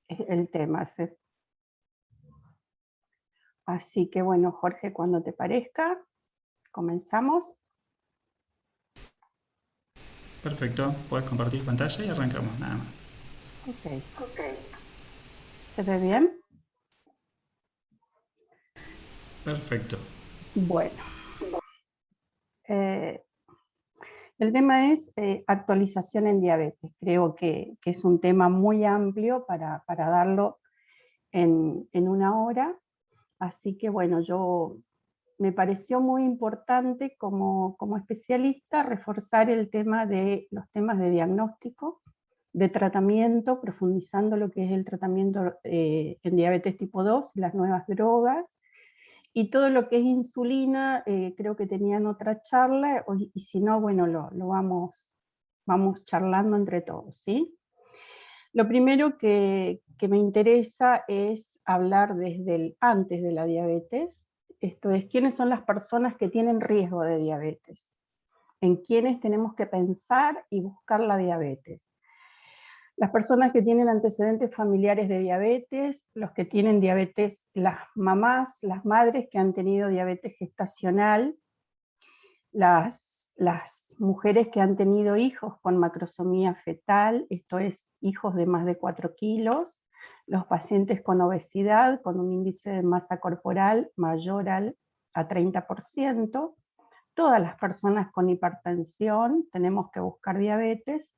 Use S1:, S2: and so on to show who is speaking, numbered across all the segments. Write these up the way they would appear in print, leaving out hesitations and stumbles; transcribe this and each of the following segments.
S1: el tema. ¿Sí? Así que bueno, Jorge, cuando te parezca, comenzamos.
S2: Perfecto, puedes compartir pantalla y arrancamos nada más.
S1: Ok. ¿Se ve bien?
S2: Perfecto.
S1: Bueno. El tema es actualización en diabetes. Creo que es un tema muy amplio para darlo en una hora. Así que bueno, me pareció muy importante como especialista reforzar el tema de los temas de diagnóstico, de tratamiento, profundizando lo que es el tratamiento en diabetes tipo 2, las nuevas drogas, y todo lo que es insulina, creo que tenían otra charla, y si no, bueno, lo vamos charlando entre todos, ¿sí? Lo primero que me interesa es hablar desde el antes de la diabetes, esto es, ¿quiénes son las personas que tienen riesgo de diabetes? ¿En quiénes tenemos que pensar y buscar la diabetes? Las personas que tienen antecedentes familiares de diabetes, los que tienen diabetes, las mamás, las madres que han tenido diabetes gestacional, las mujeres que han tenido hijos con macrosomía fetal, esto es, hijos de más de 4 kilos, los pacientes con obesidad, con un índice de masa corporal mayor a 30%, todas las personas con hipertensión, tenemos que buscar diabetes,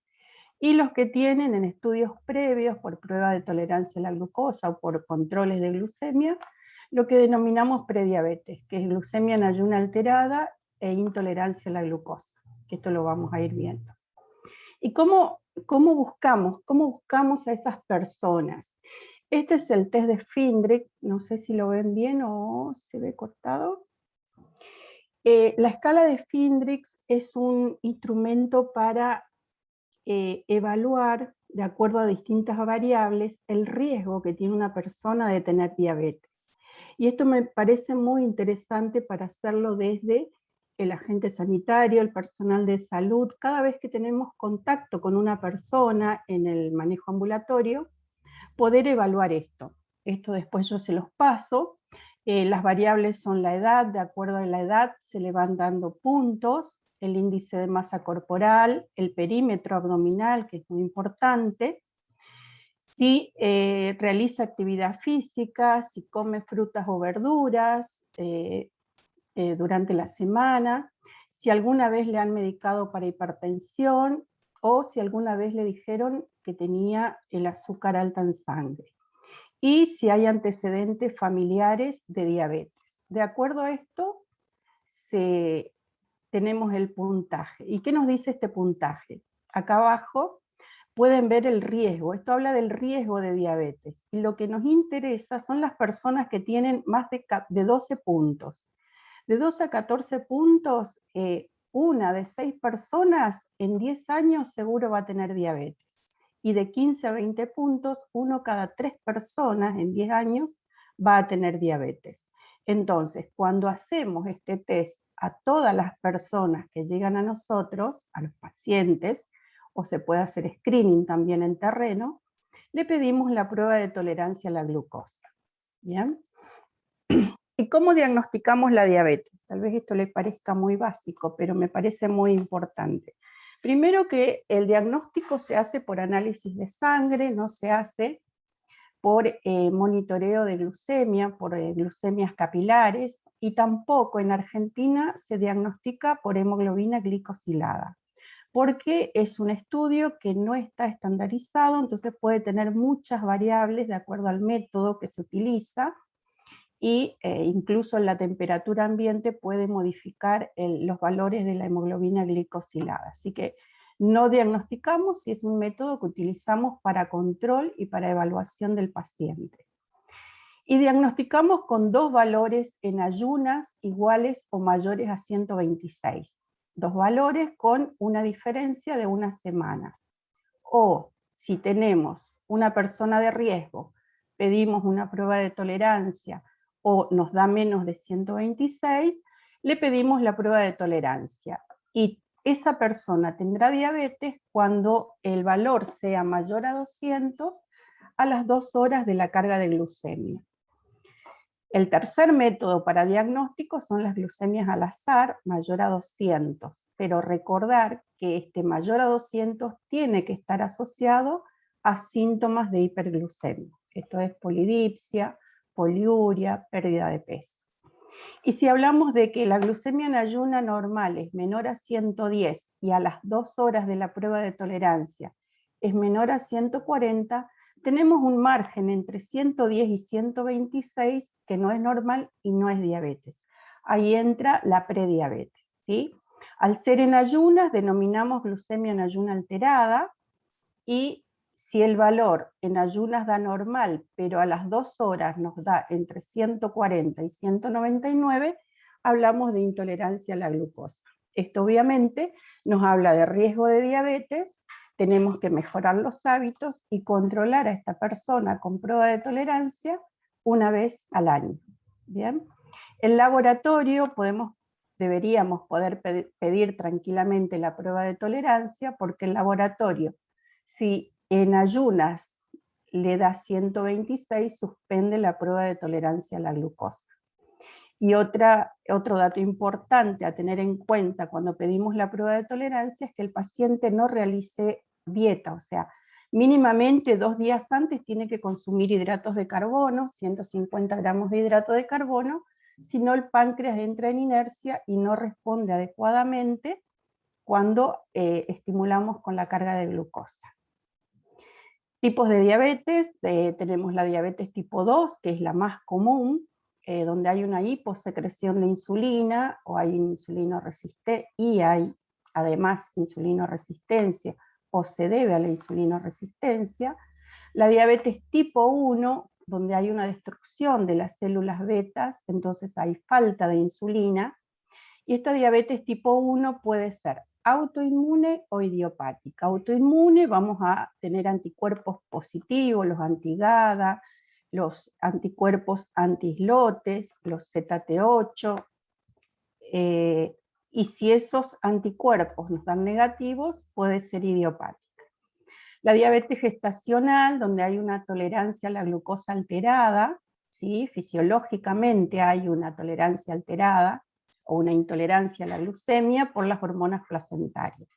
S1: y los que tienen en estudios previos por prueba de tolerancia a la glucosa o por controles de glucemia, lo que denominamos prediabetes, que es glucemia en ayuna alterada e intolerancia a la glucosa, que esto lo vamos a ir viendo. ¿Y cómo buscamos a esas personas? Este es el test de Findrich, no sé si lo ven bien o se ve cortado. La escala de Findrich es un instrumento para evaluar, de acuerdo a distintas variables, el riesgo que tiene una persona de tener diabetes. Y esto me parece muy interesante para hacerlo desde el agente sanitario, el personal de salud, cada vez que tenemos contacto con una persona en el manejo ambulatorio, poder evaluar esto. Esto después yo se los paso. Las variables son la edad, de acuerdo a la edad se le van dando puntos, el índice de masa corporal, el perímetro abdominal, que es muy importante, si realiza actividad física, si come frutas o verduras durante la semana, si alguna vez le han medicado para hipertensión o si alguna vez le dijeron que tenía el azúcar alta en sangre. Y si hay antecedentes familiares de diabetes. De acuerdo a esto, tenemos el puntaje. ¿Y qué nos dice este puntaje? Acá abajo pueden ver el riesgo. Esto habla del riesgo de diabetes. Y lo que nos interesa son las personas que tienen más de 12 puntos. De 12 a 14 puntos, una de 6 personas en 10 años seguro va a tener diabetes. Y de 15 a 20 puntos, uno cada 3 personas en 10 años va a tener diabetes. Entonces, cuando hacemos este test a todas las personas que llegan a nosotros, a los pacientes, o se puede hacer screening también en terreno, le pedimos la prueba de tolerancia a la glucosa. ¿Bien? ¿Y cómo diagnosticamos la diabetes? Tal vez esto le parezca muy básico, pero me parece muy importante. Primero que el diagnóstico se hace por análisis de sangre, no se hace por monitoreo de glucemia, por glucemias capilares, y tampoco en Argentina se diagnostica por hemoglobina glicosilada, porque es un estudio que no está estandarizado, entonces puede tener muchas variables de acuerdo al método que se utiliza, y incluso la temperatura ambiente puede modificar los valores de la hemoglobina glicosilada. Así que no diagnosticamos si es un método que utilizamos para control y para evaluación del paciente. Y diagnosticamos con 2 valores en ayunas iguales o mayores a 126. 2 valores con una diferencia de una semana. O si tenemos una persona de riesgo, pedimos una prueba de tolerancia o nos da menos de 126, le pedimos la prueba de tolerancia. Y esa persona tendrá diabetes cuando el valor sea mayor a 200 a las 2 horas de la carga de glucemia. El tercer método para diagnóstico son las glucemias al azar mayor a 200, pero recordar que este mayor a 200 tiene que estar asociado a síntomas de hiperglucemia. Esto es polidipsia, poliuria, pérdida de peso. Y si hablamos de que la glucemia en ayuna normal es menor a 110 y a las 2 horas de la prueba de tolerancia es menor a 140, tenemos un margen entre 110 y 126 que no es normal y no es diabetes. Ahí entra la prediabetes, ¿sí? Al ser en ayunas, denominamos glucemia en ayuna alterada, y si el valor en ayunas da normal, pero a las 2 horas nos da entre 140 y 199, hablamos de intolerancia a la glucosa. Esto obviamente nos habla de riesgo de diabetes. Tenemos que mejorar los hábitos y controlar a esta persona con prueba de tolerancia una vez al año. ¿Bien? En laboratorio deberíamos poder pedir tranquilamente la prueba de tolerancia, porque el laboratorio, si en ayunas le da 126, suspende la prueba de tolerancia a la glucosa. Y otro dato importante a tener en cuenta cuando pedimos la prueba de tolerancia es que el paciente no realice dieta, o sea, mínimamente 2 días antes tiene que consumir hidratos de carbono, 150 gramos de hidrato de carbono, si no el páncreas entra en inercia y no responde adecuadamente cuando estimulamos con la carga de glucosa. Tipos de diabetes, tenemos la diabetes tipo 2, que es la más común, donde hay una hiposecreción de insulina, o hay y hay además insulinoresistencia, o se debe a la insulinoresistencia. La diabetes tipo 1, donde hay una destrucción de las células betas, entonces hay falta de insulina, y esta diabetes tipo 1 puede ser autoinmune o idiopática. Autoinmune, vamos a tener anticuerpos positivos, los anti-GADA, los anticuerpos anti-islotes, los ZT8, y si esos anticuerpos nos dan negativos, puede ser idiopática. La diabetes gestacional, donde hay una tolerancia a la glucosa alterada, ¿sí? Fisiológicamente hay una tolerancia alterada, o una intolerancia a la glucemia por las hormonas placentarias.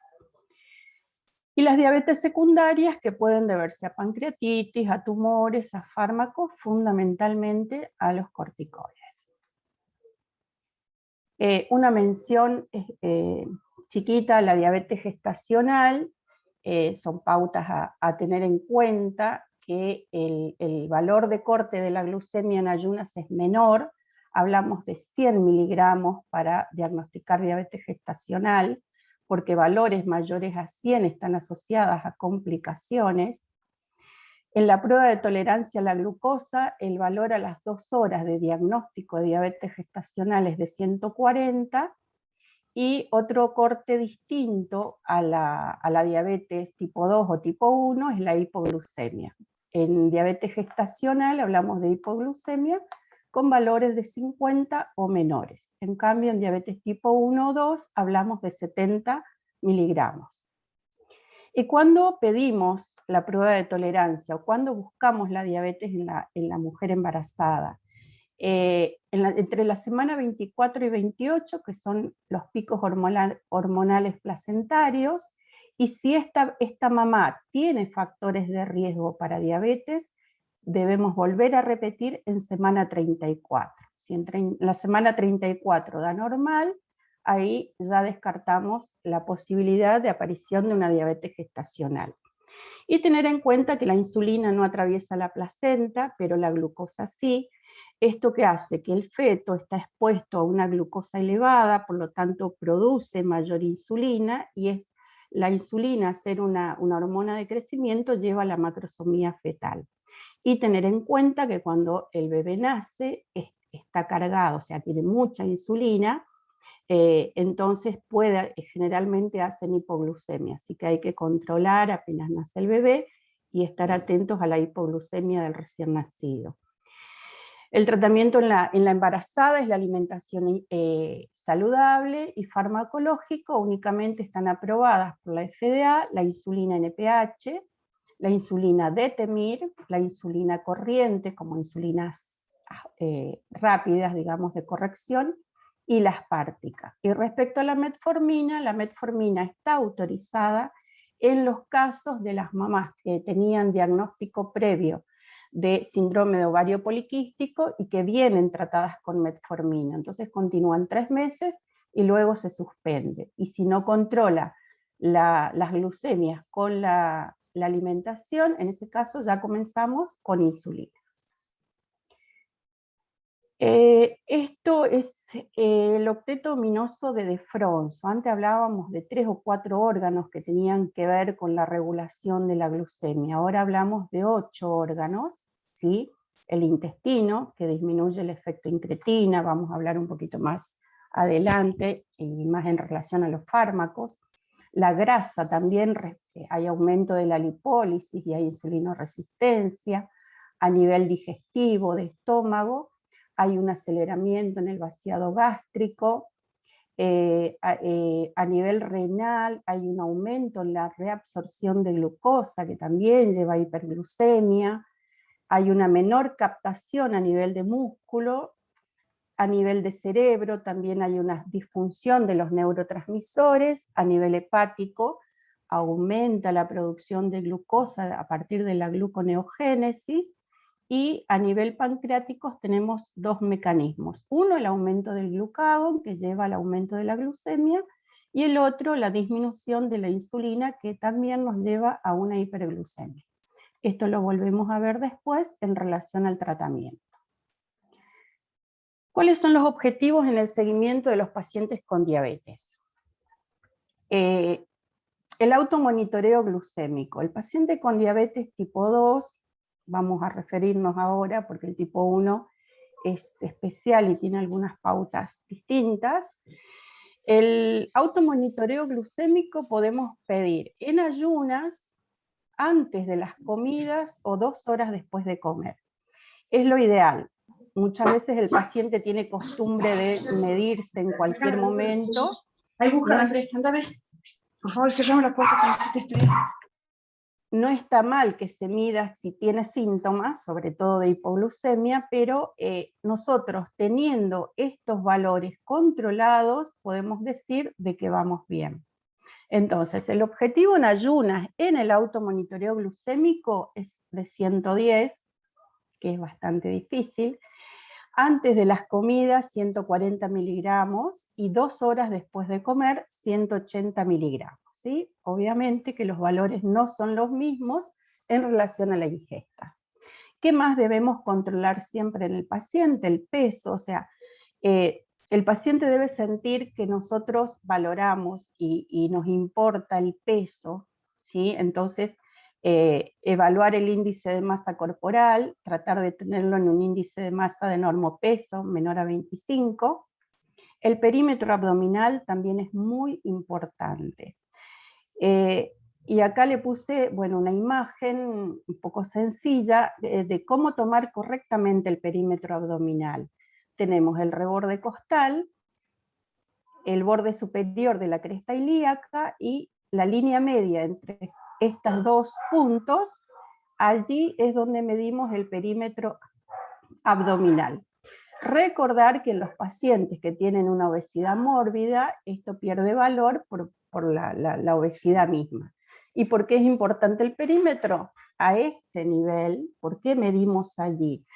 S1: Y las diabetes secundarias, que pueden deberse a pancreatitis, a tumores, a fármacos, fundamentalmente a los corticoides. Una mención chiquita, la diabetes gestacional, son pautas a tener en cuenta, que el valor de corte de la glucemia en ayunas es menor. Hablamos de 100 miligramos para diagnosticar diabetes gestacional, porque valores mayores a 100 están asociadas a complicaciones. En la prueba de tolerancia a la glucosa, el valor a las 2 horas de diagnóstico de diabetes gestacional es de 140, y otro corte distinto a la diabetes tipo 2 o tipo 1 es la hipoglucemia. En diabetes gestacional hablamos de hipoglucemia con valores de 50 o menores. En cambio, en diabetes tipo 1 o 2 hablamos de 70 miligramos. Y cuando pedimos la prueba de tolerancia o cuando buscamos la diabetes en la mujer embarazada, entre la semana 24 y 28, que son los picos hormonales placentarios, y si esta mamá tiene factores de riesgo para diabetes, debemos volver a repetir en semana 34. Si en la semana 34 da normal, ahí ya descartamos la posibilidad de aparición de una diabetes gestacional. Y tener en cuenta que la insulina no atraviesa la placenta, pero la glucosa sí. Esto que hace que el feto está expuesto a una glucosa elevada, por lo tanto produce mayor insulina, y la insulina, ser una hormona de crecimiento, lleva a la macrosomía fetal. Y tener en cuenta que cuando el bebé nace está cargado, o sea, tiene mucha insulina, entonces generalmente hacen hipoglucemia, así que hay que controlar apenas nace el bebé y estar atentos a la hipoglucemia del recién nacido. El tratamiento en la embarazada es la alimentación saludable y farmacológico. Únicamente están aprobadas por la FDA la insulina NPH, la insulina detemir, la insulina corriente, como insulinas rápidas, digamos, de corrección, y la aspartica. Y respecto a la metformina está autorizada en los casos de las mamás que tenían diagnóstico previo de síndrome de ovario poliquístico y que vienen tratadas con metformina. Entonces continúan 3 meses y luego se suspende. Y si no controla las glucemias con la alimentación, en ese caso ya comenzamos con insulina. Esto es el octeto ominoso de Defronzo. Antes hablábamos de 3 o 4 órganos que tenían que ver con la regulación de la glucemia. Ahora hablamos de 8 órganos, ¿sí? El intestino, que disminuye el efecto incretina, vamos a hablar un poquito más adelante, y más en relación a los fármacos. La grasa también, hay aumento de la lipólisis y hay insulinoresistencia. A nivel digestivo, de estómago, hay un aceleramiento en el vaciado gástrico, a nivel renal hay un aumento en la reabsorción de glucosa, que también lleva a hiperglucemia, hay una menor captación a nivel de músculo, a nivel de cerebro también hay una disfunción de los neurotransmisores, a nivel hepático aumenta la producción de glucosa a partir de la gluconeogénesis, y a nivel pancreático tenemos 2 mecanismos. Uno, el aumento del glucagón, que lleva al aumento de la glucemia, y el otro, la disminución de la insulina, que también nos lleva a una hiperglucemia. Esto lo volvemos a ver después en relación al tratamiento. ¿Cuáles son los objetivos en el seguimiento de los pacientes con diabetes? El automonitoreo glucémico. El paciente con diabetes tipo 2, vamos a referirnos ahora porque el tipo 1 es especial y tiene algunas pautas distintas. El automonitoreo glucémico podemos pedir en ayunas, antes de las comidas o 2 horas después de comer. Es lo ideal. Muchas veces el paciente tiene costumbre de medirse en cualquier momento.
S3: Ahí busca, Andrés, anda a ver. Por favor, cerramos la puerta para que se te esté.
S1: No está mal que se mida si tiene síntomas, sobre todo de hipoglucemia, pero nosotros teniendo estos valores controlados podemos decir de que vamos bien. Entonces, el objetivo en ayunas en el automonitoreo glucémico es de 110, que es bastante difícil. Antes de las comidas, 140 miligramos, y 2 horas después de comer, 180 miligramos. ¿Sí? Obviamente que los valores no son los mismos en relación a la ingesta. ¿Qué más debemos controlar siempre en el paciente? El peso, o sea, el paciente debe sentir que nosotros valoramos y nos importa el peso, ¿sí? Entonces, evaluar el índice de masa corporal, tratar de tenerlo en un índice de masa de normopeso menor a 25. El perímetro abdominal también es muy importante. Y acá le puse, bueno, una imagen un poco sencilla de cómo tomar correctamente el perímetro abdominal. Tenemos el reborde costal, el borde superior de la cresta ilíaca y la línea media entre estos 2 puntos. Allí es donde medimos el perímetro abdominal. Recordar que en los pacientes que tienen una obesidad mórbida, esto pierde valor por la obesidad misma. ¿Y por qué es importante el perímetro? A este nivel, ¿por qué medimos allí?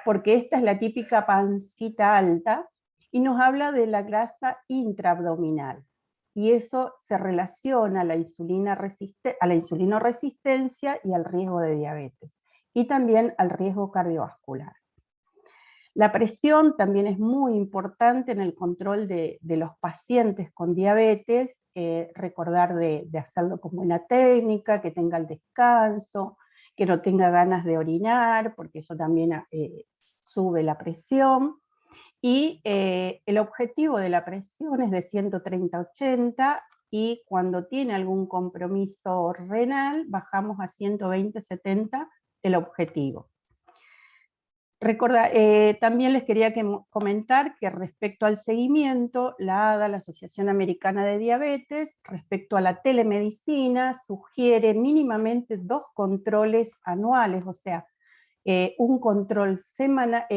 S1: Porque esta es la típica pancita alta y nos habla de la grasa intraabdominal. Y eso se relaciona a la insulinoresistencia y al riesgo de diabetes. Y también al riesgo cardiovascular. La presión también es muy importante en el control de los pacientes con diabetes, recordar de hacerlo con buena técnica, que tenga el descanso, que no tenga ganas de orinar, porque eso también sube la presión. Y el objetivo de la presión es de 130/80, y cuando tiene algún compromiso renal, bajamos a 120/70 el objetivo. También les quería comentar que respecto al seguimiento, la ADA, la Asociación Americana de Diabetes, respecto a la telemedicina, sugiere mínimamente 2 controles anuales, o sea, un control semestral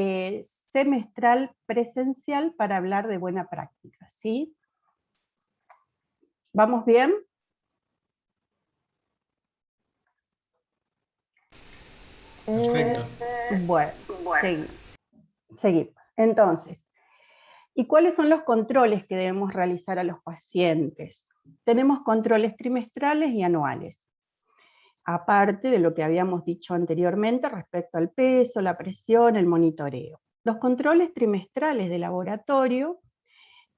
S1: presencial para hablar de buena práctica, ¿sí? ¿Vamos bien?
S2: Perfecto.
S1: Bueno, seguimos. Entonces, ¿y cuáles son los controles que debemos realizar a los pacientes? Tenemos controles trimestrales y anuales, aparte de lo que habíamos dicho anteriormente respecto al peso, la presión, el monitoreo. Los controles trimestrales de laboratorio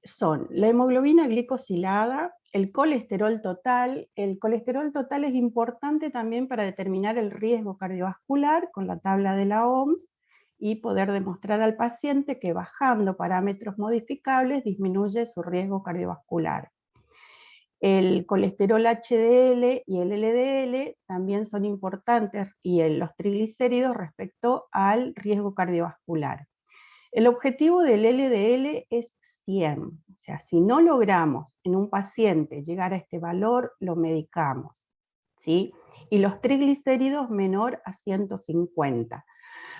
S1: son la hemoglobina glicosilada, el colesterol total. El colesterol total es importante también para determinar el riesgo cardiovascular con la tabla de la OMS y poder demostrar al paciente que bajando parámetros modificables disminuye su riesgo cardiovascular. El colesterol HDL y el LDL también son importantes, y los triglicéridos respecto al riesgo cardiovascular. El objetivo del LDL es 100, o sea, si no logramos en un paciente llegar a este valor, lo medicamos, ¿sí? Y los triglicéridos menor a 150.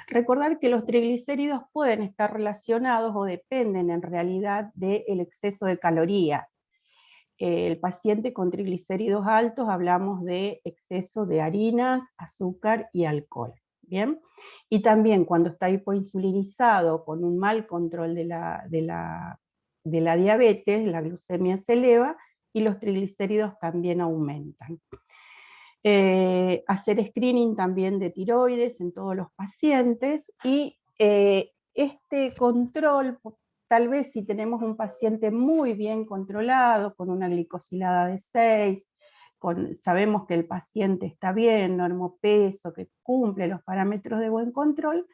S1: Recordar que los triglicéridos pueden estar relacionados o dependen en realidad del exceso de calorías. El paciente con triglicéridos altos hablamos de exceso de harinas, azúcar y alcohol. ¿Bien? Y también cuando está hipoinsulinizado con un mal control de la diabetes, la glucemia se eleva y los triglicéridos también aumentan. Hacer screening también de tiroides en todos los pacientes, y este control, tal vez si tenemos un paciente muy bien controlado, con una glicosilada de 6, sabemos que el paciente está bien, normopeso, que cumple los parámetros de buen control,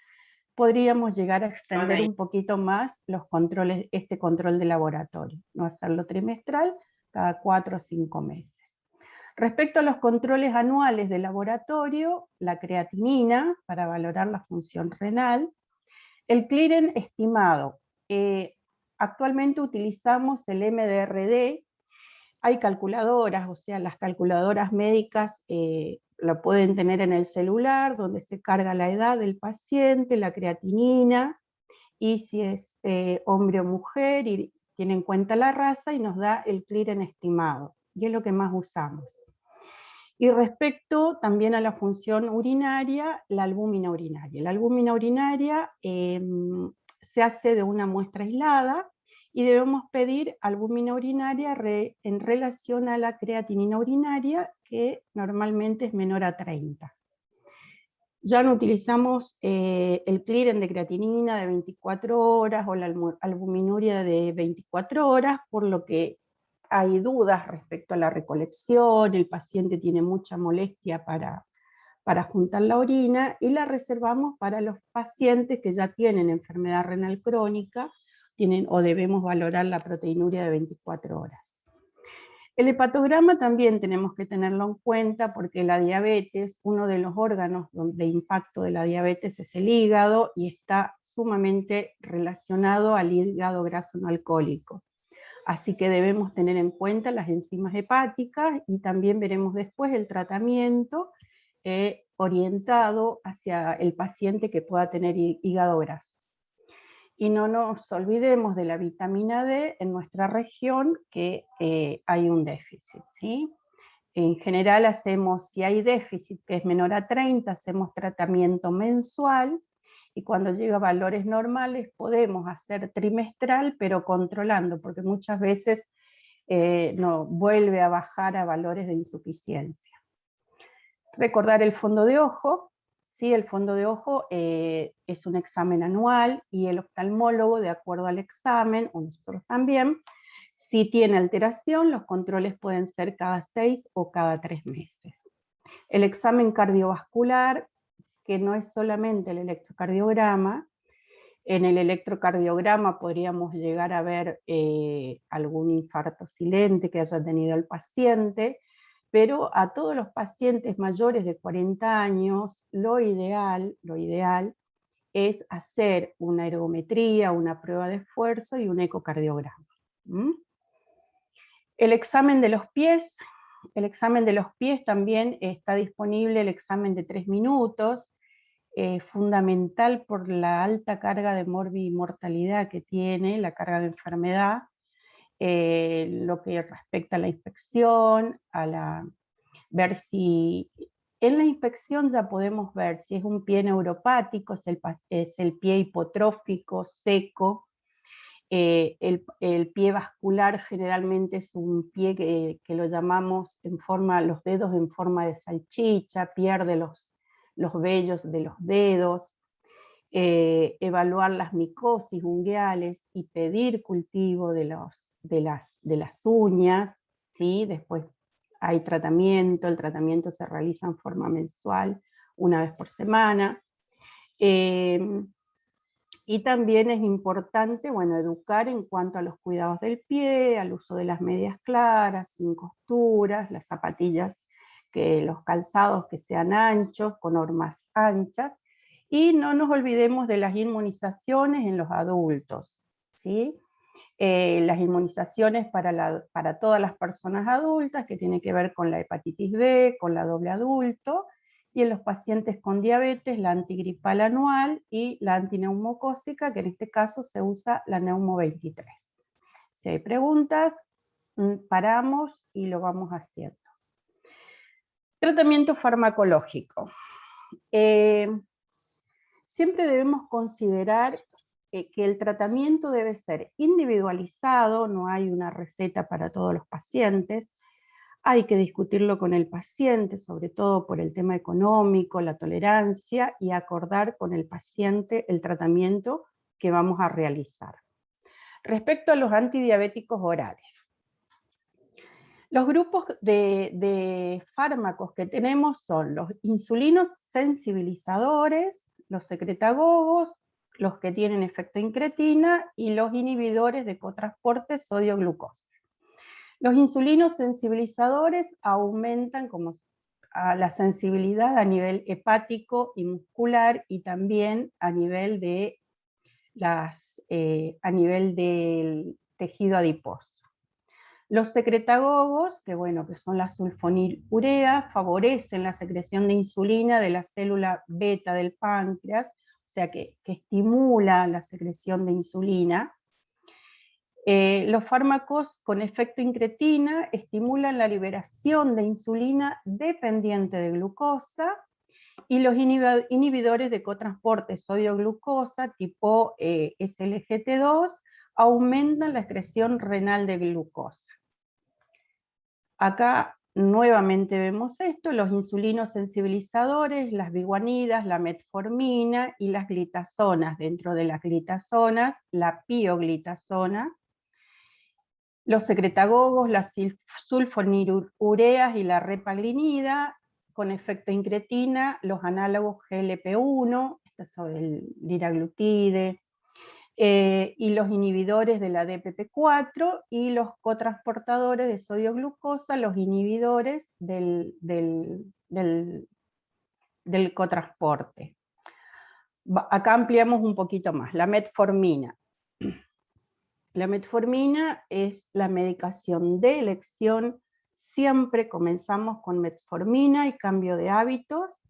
S1: podríamos llegar a extender un poquito más los controles, este control de laboratorio, no hacerlo trimestral, cada 4 o 5 meses. Respecto a los controles anuales de laboratorio, la creatinina, para valorar la función renal, el clearance estimado. Actualmente utilizamos el MDRD, hay calculadoras, o sea, las calculadoras médicas lo pueden tener en el celular, donde se carga la edad del paciente, la creatinina, y si es hombre o mujer, y tiene en cuenta la raza, y nos da el clearance estimado, y es lo que más usamos. Y respecto también a la función urinaria, la albúmina urinaria. La albúmina urinaria se hace de una muestra aislada, y debemos pedir albúmina urinaria en relación a la creatinina urinaria, que normalmente es menor a 30. Ya no utilizamos el clearance de creatinina de 24 horas o la albuminuria de 24 horas, por lo que hay dudas respecto a la recolección, el paciente tiene mucha molestia para juntar la orina, y la reservamos para los pacientes que ya tienen enfermedad renal crónica, o debemos valorar la proteinuria de 24 horas. El hepatograma también tenemos que tenerlo en cuenta, porque la diabetes, uno de los órganos de impacto de la diabetes es el hígado, y está sumamente relacionado al hígado graso no alcohólico. Así que debemos tener en cuenta las enzimas hepáticas, y también veremos después el tratamiento orientado hacia el paciente que pueda tener hígado graso. Y no nos olvidemos de la vitamina D en nuestra región, que hay un déficit, ¿sí? En general hacemos, si hay déficit que es menor a 30, hacemos tratamiento mensual, y cuando llega a valores normales podemos hacer trimestral, pero controlando, porque muchas veces no vuelve a bajar a valores de insuficiencia. Recordar el fondo de ojo. Sí, el fondo de ojo es un examen anual, y el oftalmólogo, de acuerdo al examen, o nosotros también, si tiene alteración, los controles pueden ser cada 6 o cada 3 meses. El examen cardiovascular, que no es solamente el electrocardiograma. En el electrocardiograma podríamos llegar a ver algún infarto silente que haya tenido el paciente, pero a todos los pacientes mayores de 40 años, lo ideal es hacer una ergometría, una prueba de esfuerzo y un ecocardiograma. El examen de los pies. El examen de los pies también está disponible, el examen de 3 minutos, fundamental por la alta carga de mortalidad que tiene, la carga de enfermedad, lo que respecta a la inspección, ver si en la inspección ya podemos ver si es un pie neuropático, es el pie hipotrófico, seco. El pie vascular generalmente es un pie que lo llamamos los dedos en forma de salchicha, pierde los vellos de los dedos. Evaluar las micosis ungueales y pedir cultivo de las uñas, ¿sí? Después hay tratamiento, el tratamiento se realiza en forma mensual, una vez por semana. Y también es importante, bueno, educar en cuanto a los cuidados del pie, al uso de las medias claras, sin costuras, las zapatillas, los calzados que sean anchos, con hormas anchas, y no nos olvidemos de las inmunizaciones en los adultos, ¿sí? Las inmunizaciones para todas las personas adultas, que tiene que ver con la hepatitis B, con la doble adulto, y en los pacientes con diabetes, la antigripal anual y la antineumocócica, que en este caso se usa la Neumo 23. Si hay preguntas, paramos y lo vamos haciendo. Tratamiento farmacológico. Siempre debemos considerar que el tratamiento debe ser individualizado, no hay una receta para todos los pacientes, hay que discutirlo con el paciente, sobre todo por el tema económico, la tolerancia, y acordar con el paciente el tratamiento que vamos a realizar. Respecto a los antidiabéticos orales, los grupos de fármacos que tenemos son los insulinos sensibilizadores, los secretagogos, los que tienen efecto incretina y los inhibidores de cotransporte sodio-glucosa. Los insulinos sensibilizadores aumentan la sensibilidad a nivel hepático y muscular, y también a nivel del tejido adiposo. Los secretagogos, que son las sulfonilureas, favorecen la secreción de insulina de la célula beta del páncreas, o sea que estimula la secreción de insulina. Los fármacos con efecto incretina estimulan la liberación de insulina dependiente de glucosa, y los inhibidores de cotransporte sodio-glucosa tipo SGLT2 aumentan la excreción renal de glucosa. Acá nuevamente vemos esto, los insulinos sensibilizadores, las biguanidas, la metformina y las glitazonas. Dentro de las glitazonas, la pioglitazona, los secretagogos, las sulfonilureas y la repaglinida, con efecto incretina, los análogos GLP-1, este es el liraglutide, y los inhibidores de la DPP4, y los cotransportadores de sodio-glucosa, los inhibidores del cotransporte. Acá ampliamos un poquito más, la metformina. La metformina es la medicación de elección, siempre comenzamos con metformina y cambio de hábitos.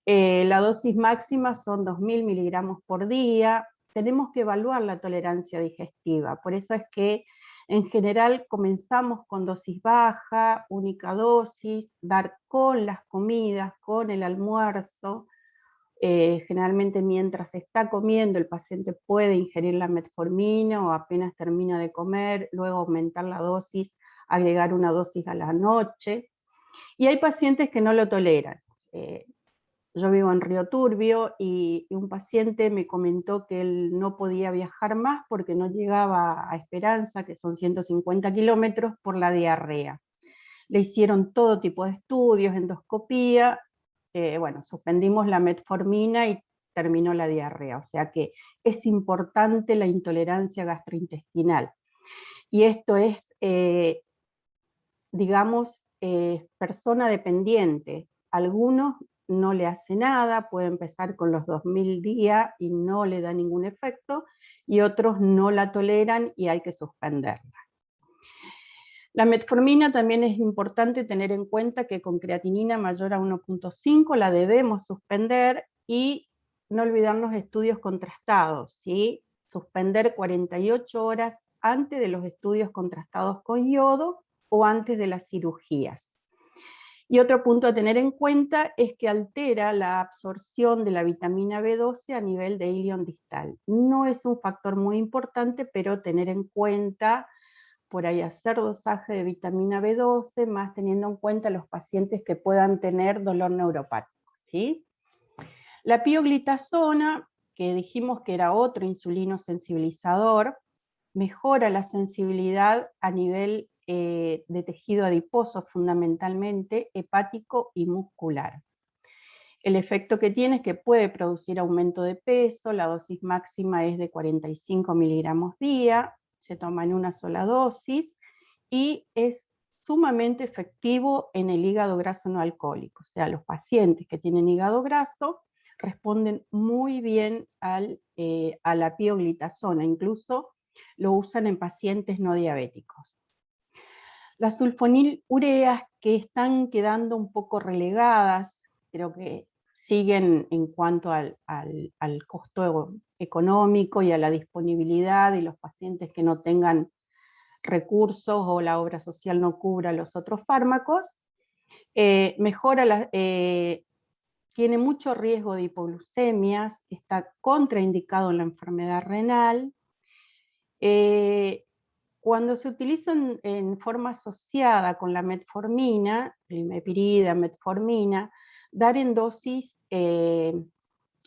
S1: La dosis máxima son 2000 miligramos por día. Tenemos que evaluar la tolerancia digestiva, por eso es que en general comenzamos con dosis baja, única dosis, dar con las comidas, con el almuerzo. Generalmente mientras está comiendo el paciente puede ingerir la metformina, o apenas termina de comer, luego aumentar la dosis, agregar una dosis a la noche. Y hay pacientes que no lo toleran. Yo vivo en Río Turbio y un paciente me comentó que él no podía viajar más porque no llegaba a Esperanza, que son 150 kilómetros, por la diarrea. Le hicieron todo tipo de estudios, endoscopía, suspendimos la metformina y terminó la diarrea. O sea que es importante la intolerancia gastrointestinal. Y esto es, persona dependiente. Algunos no le hace nada, puede empezar con los 2000 días y no le da ningún efecto, y otros no la toleran y hay que suspenderla. La metformina también es importante tener en cuenta que con creatinina mayor a 1.5 la debemos suspender, y no olvidarnos de estudios contrastados, ¿sí? Suspender 48 horas antes de los estudios contrastados con yodo o antes de las cirugías. Y otro punto a tener en cuenta es que altera la absorción de la vitamina B12 a nivel de ilion distal. No es un factor muy importante, pero tener en cuenta por ahí hacer dosaje de vitamina B12, más teniendo en cuenta los pacientes que puedan tener dolor neuropático, ¿sí? La pioglitazona, que dijimos que era otro insulino sensibilizador, mejora la sensibilidad a nivel de tejido adiposo, fundamentalmente hepático y muscular. El efecto que tiene es que puede producir aumento de peso, la dosis máxima es de 45 miligramos día, se toma en una sola dosis, y es sumamente efectivo en el hígado graso no alcohólico. O sea, los pacientes que tienen hígado graso responden muy bien a la pioglitazona, incluso lo usan en pacientes no diabéticos. Las sulfonilureas, que están quedando un poco relegadas, creo que siguen en cuanto al costo económico y a la disponibilidad, y los pacientes que no tengan recursos o la obra social no cubra los otros fármacos, tiene mucho riesgo de hipoglucemias, está contraindicado en la enfermedad renal. Cuando se utilizan en forma asociada con la metformina, limepirida, metformina, dar en dosis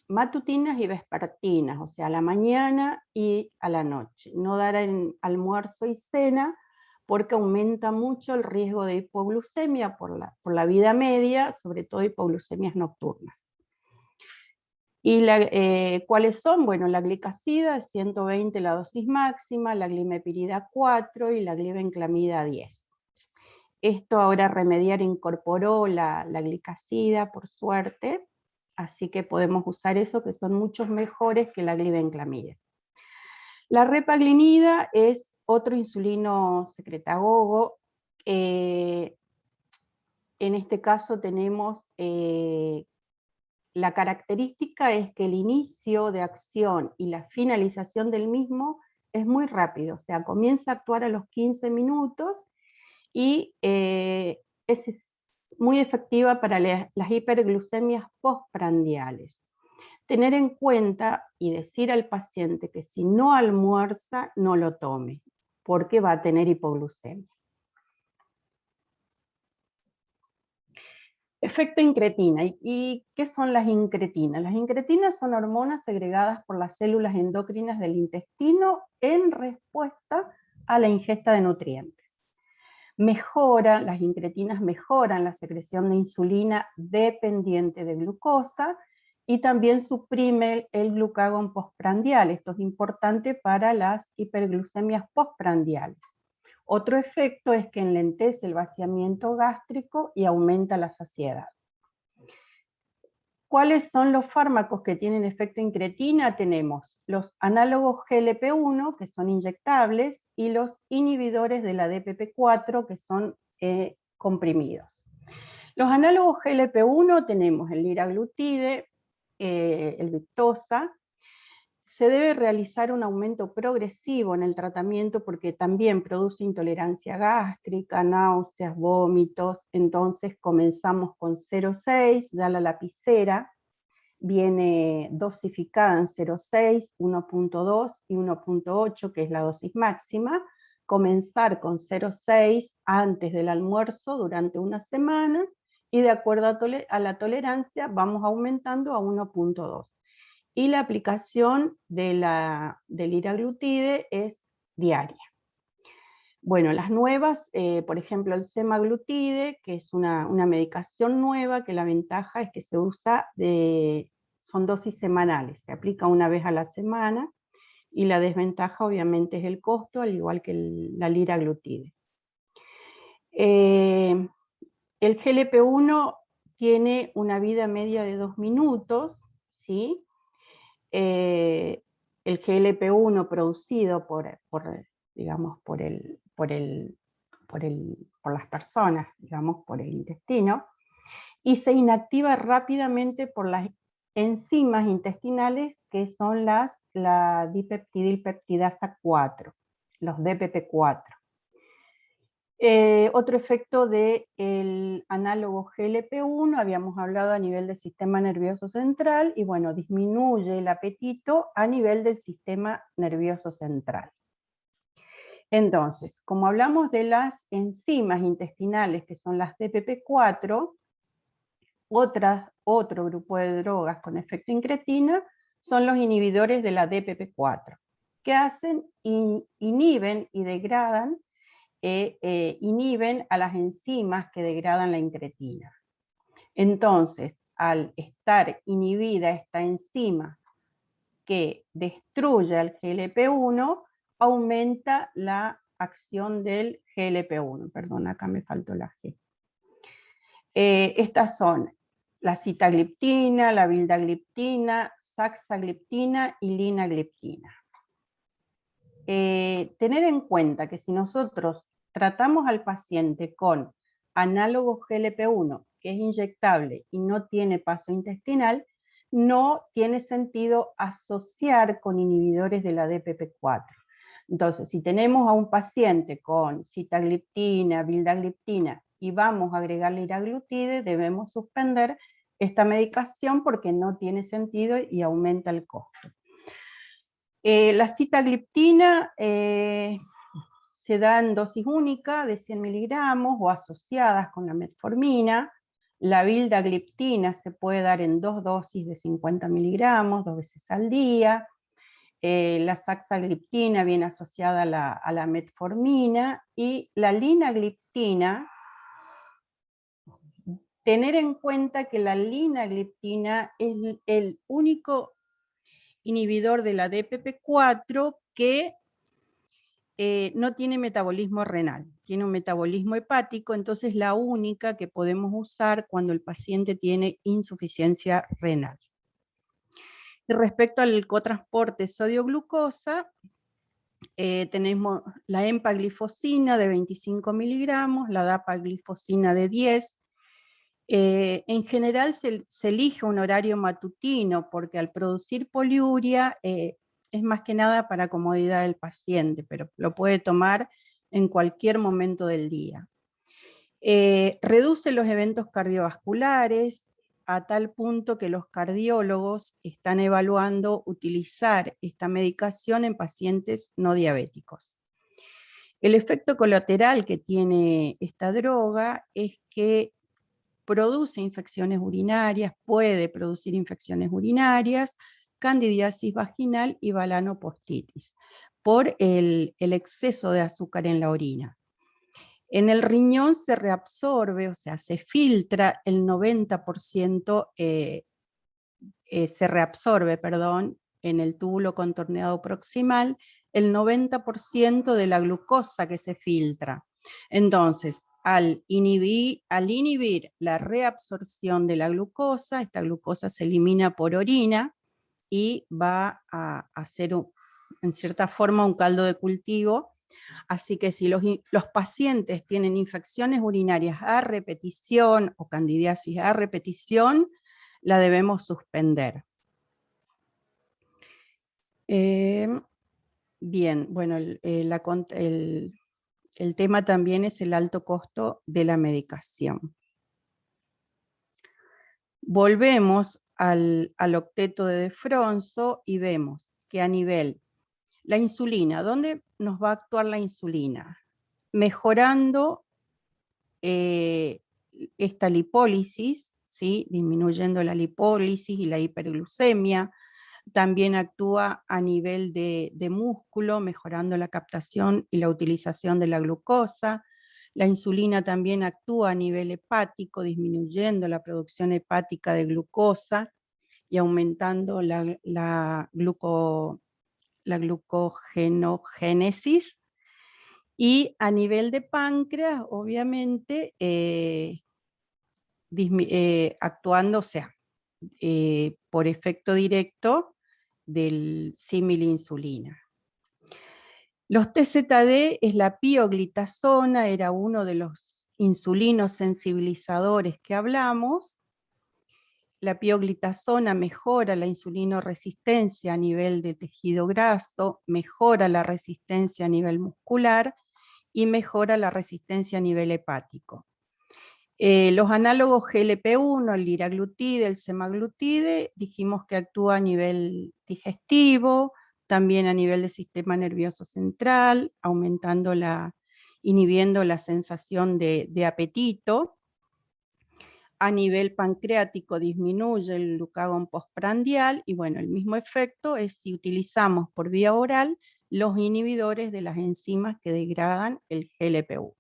S1: matutinas y vespertinas, o sea, a la mañana y a la noche. No dar en almuerzo y cena, porque aumenta mucho el riesgo de hipoglucemia por la vida media, sobre todo hipoglucemias nocturnas. ¿Y cuáles son? Bueno, la glicazida, 120 la dosis máxima, la glimepirida 4 y la glibenclamida 10. Esto ahora Remediar incorporó la glicazida, por suerte, así que podemos usar eso, que son muchos mejores que la glibenclamida. La repaglinida es otro insulino secretagogo. En este caso tenemos la característica es que el inicio de acción y la finalización del mismo es muy rápido, o sea, comienza a actuar a los 15 minutos y es muy efectiva para las hiperglucemias postprandiales. Tener en cuenta y decir al paciente que si no almuerza, no lo tome, porque va a tener hipoglucemia. Efecto incretina. ¿Y qué son las incretinas? Las incretinas son hormonas segregadas por las células endocrinas del intestino en respuesta a la ingesta de nutrientes. Las incretinas mejoran la secreción de insulina dependiente de glucosa y también suprime el glucagón postprandial. Esto es importante para las hiperglucemias postprandiales. Otro efecto es que enlentece el vaciamiento gástrico y aumenta la saciedad. ¿Cuáles son los fármacos que tienen efecto incretina? Tenemos los análogos GLP-1, que son inyectables, y los inhibidores de la DPP-4, que son comprimidos. Los análogos GLP-1 tenemos el liraglutide, el Victoza. Se debe realizar un aumento progresivo en el tratamiento porque también produce intolerancia gástrica, náuseas, vómitos. Entonces comenzamos con 0,6, ya la lapicera viene dosificada en 0,6, 1.2 y 1.8, que es la dosis máxima. Comenzar con 0,6 antes del almuerzo durante una semana, y de acuerdo a la tolerancia vamos aumentando a 1.2. Y la aplicación del liraglutide es diaria. Bueno, las nuevas, por ejemplo el semaglutide, que es una medicación nueva, que la ventaja es que se usa, son dosis semanales, se aplica una vez a la semana, y la desventaja obviamente es el costo, al igual que la liraglutide. El GLP-1 tiene una vida media de 2 minutos, ¿sí? El GLP-1 producido digamos, por las personas, digamos, por el intestino, y se inactiva rápidamente por las enzimas intestinales que son la dipeptidilpeptidasa 4, los DPP4. Otro efecto del análogo GLP-1, habíamos hablado a nivel del sistema nervioso central, y bueno, disminuye el apetito a nivel del sistema nervioso central. Entonces, como hablamos de las enzimas intestinales, que son las DPP4, otro grupo de drogas con efecto incretina son los inhibidores de la DPP4, que hacen, inhiben y degradan, inhiben a las enzimas que degradan la incretina. Entonces, al estar inhibida esta enzima que destruye al GLP-1, aumenta la acción del GLP-1. Perdón, acá me faltó la G. Estas son la sitagliptina, la vildagliptina, saxagliptina y linagliptina. Tener en cuenta que si nosotros tratamos al paciente con análogo GLP-1, que es inyectable y no tiene paso intestinal, no tiene sentido asociar con inhibidores de la DPP4. Entonces, si tenemos a un paciente con sitagliptina, vildagliptina, y vamos a agregarle liraglutide, debemos suspender esta medicación porque no tiene sentido y aumenta el costo. La sitagliptina se da en dosis única de 100 miligramos o asociadas con la metformina. La vildagliptina se puede dar en 2 dosis de 50 miligramos, 2 veces al día. La saxagliptina viene asociada a la metformina, y la linagliptina, tener en cuenta que la linagliptina es el único inhibidor de la DPP4 que no tiene metabolismo renal, tiene un metabolismo hepático, entonces la única que podemos usar cuando el paciente tiene insuficiencia renal. Y respecto al cotransporte sodio-glucosa, tenemos la empaglifosina de 25 miligramos, la dapaglifosina de 10. En general se elige un horario matutino porque al producir poliuria es más que nada para comodidad del paciente, pero lo puede tomar en cualquier momento del día. Reduce los eventos cardiovasculares a tal punto que los cardiólogos están evaluando utilizar esta medicación en pacientes no diabéticos. El efecto colateral que tiene esta droga es que produce infecciones urinarias, puede producir infecciones urinarias, candidiasis vaginal y balanopostitis, por el exceso de azúcar en la orina. En el riñón se reabsorbe, o sea, se filtra el 90%, se reabsorbe, perdón, en el túbulo contorneado proximal, el 90% de la glucosa que se filtra. Entonces, al inhibir la reabsorción de la glucosa, esta glucosa se elimina por orina y va a hacer, en cierta forma, un caldo de cultivo. Así que si los pacientes tienen infecciones urinarias a repetición o candidiasis a repetición, la debemos suspender. Bien, bueno, el tema también es el alto costo de la medicación. Volvemos al octeto de De Fronzo y vemos que a nivel, la insulina, ¿dónde nos va a actuar la insulina? Mejorando esta lipólisis, ¿sí? Disminuyendo la lipólisis y la hiperglucemia. También actúa a nivel de músculo, mejorando la captación y la utilización de la glucosa. La insulina también actúa a nivel hepático, disminuyendo la producción hepática de glucosa y aumentando la glucogenogénesis. Y a nivel de páncreas, obviamente, actuando, o sea, por efecto directo del símil insulina. Los TZD es la pioglitazona, era uno de los insulinos sensibilizadores que hablamos. La pioglitazona mejora la insulinoresistencia a nivel de tejido graso, mejora la resistencia a nivel muscular y mejora la resistencia a nivel hepático. Los análogos GLP-1, el liraglutide, el semaglutide, dijimos que actúa a nivel digestivo, también a nivel del sistema nervioso central, inhibiendo la sensación de apetito. A nivel pancreático disminuye el glucagón postprandial, y bueno, el mismo efecto es si utilizamos por vía oral los inhibidores de las enzimas que degradan el GLP-1.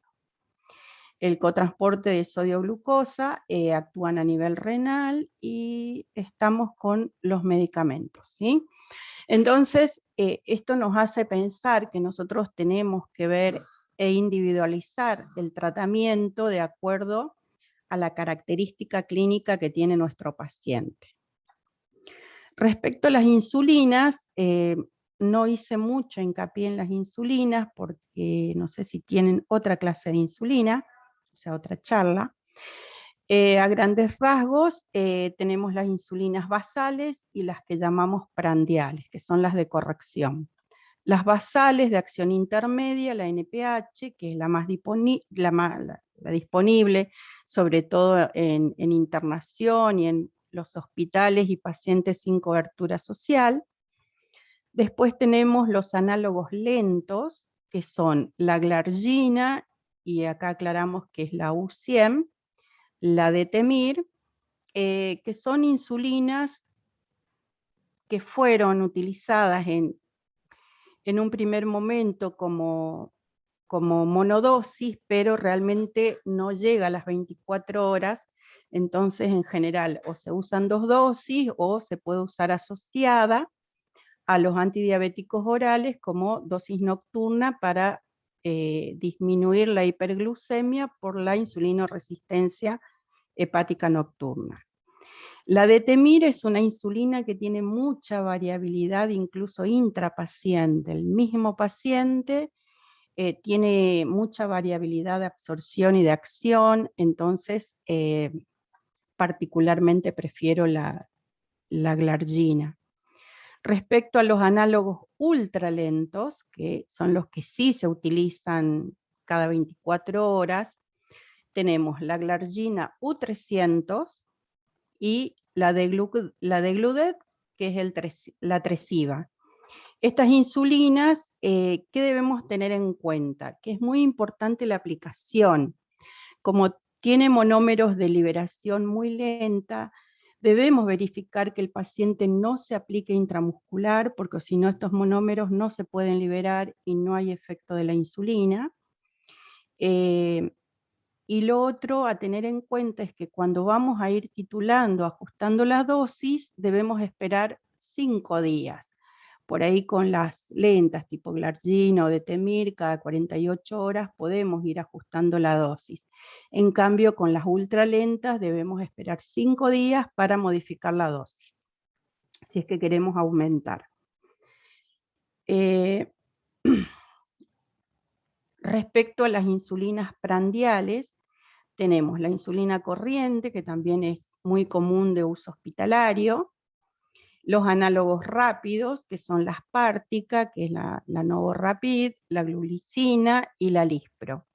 S1: El cotransporte de sodio-glucosa actúan a nivel renal, y estamos con los medicamentos, ¿sí? Entonces, esto nos hace pensar que nosotros tenemos que ver e individualizar el tratamiento de acuerdo a la característica clínica que tiene nuestro paciente. Respecto a las insulinas, no hice mucho hincapié en las insulinas porque no sé si tienen otra clase de insulina, o sea, otra charla. A grandes rasgos, tenemos las insulinas basales y las que llamamos prandiales, que son las de corrección. Las basales de acción intermedia, la NPH, que es la más disponible, sobre todo en internación y en los hospitales y pacientes sin cobertura social. Después tenemos los análogos lentos, que son la glargina, y acá aclaramos que es la U100, la detemir, que son insulinas que fueron utilizadas en un primer momento como monodosis, pero realmente no llega a las 24 horas, entonces en general o se usan 2 dosis o se puede usar asociada a los antidiabéticos orales como dosis nocturna para disminuir la hiperglucemia por la insulinoresistencia hepática nocturna. La detemir es una insulina que tiene mucha variabilidad, incluso intrapaciente. El mismo paciente tiene mucha variabilidad de absorción y de acción, entonces particularmente prefiero la glargina. Respecto a los análogos ultralentos, que son los que sí se utilizan cada 24 horas, tenemos la glargina U300 y la degludec, que es la tresiva. Estas insulinas, ¿qué debemos tener en cuenta? Que es muy importante la aplicación. Como tiene monómeros de liberación muy lenta, debemos verificar que el paciente no se aplique intramuscular, porque si no estos monómeros no se pueden liberar y no hay efecto de la insulina. Y lo otro a tener en cuenta es que cuando vamos a ir titulando, ajustando la dosis, debemos esperar 5 días. Por ahí con las lentas tipo glargina o detemir, cada 48 horas podemos ir ajustando la dosis. En cambio, con las ultralentas debemos esperar 5 días para modificar la dosis, si es que queremos aumentar. Respecto a las insulinas prandiales, tenemos la insulina corriente, que también es muy común de uso hospitalario, los análogos rápidos, que son la Aspartica, que es la Novorapid, la glulicina y la Lispro.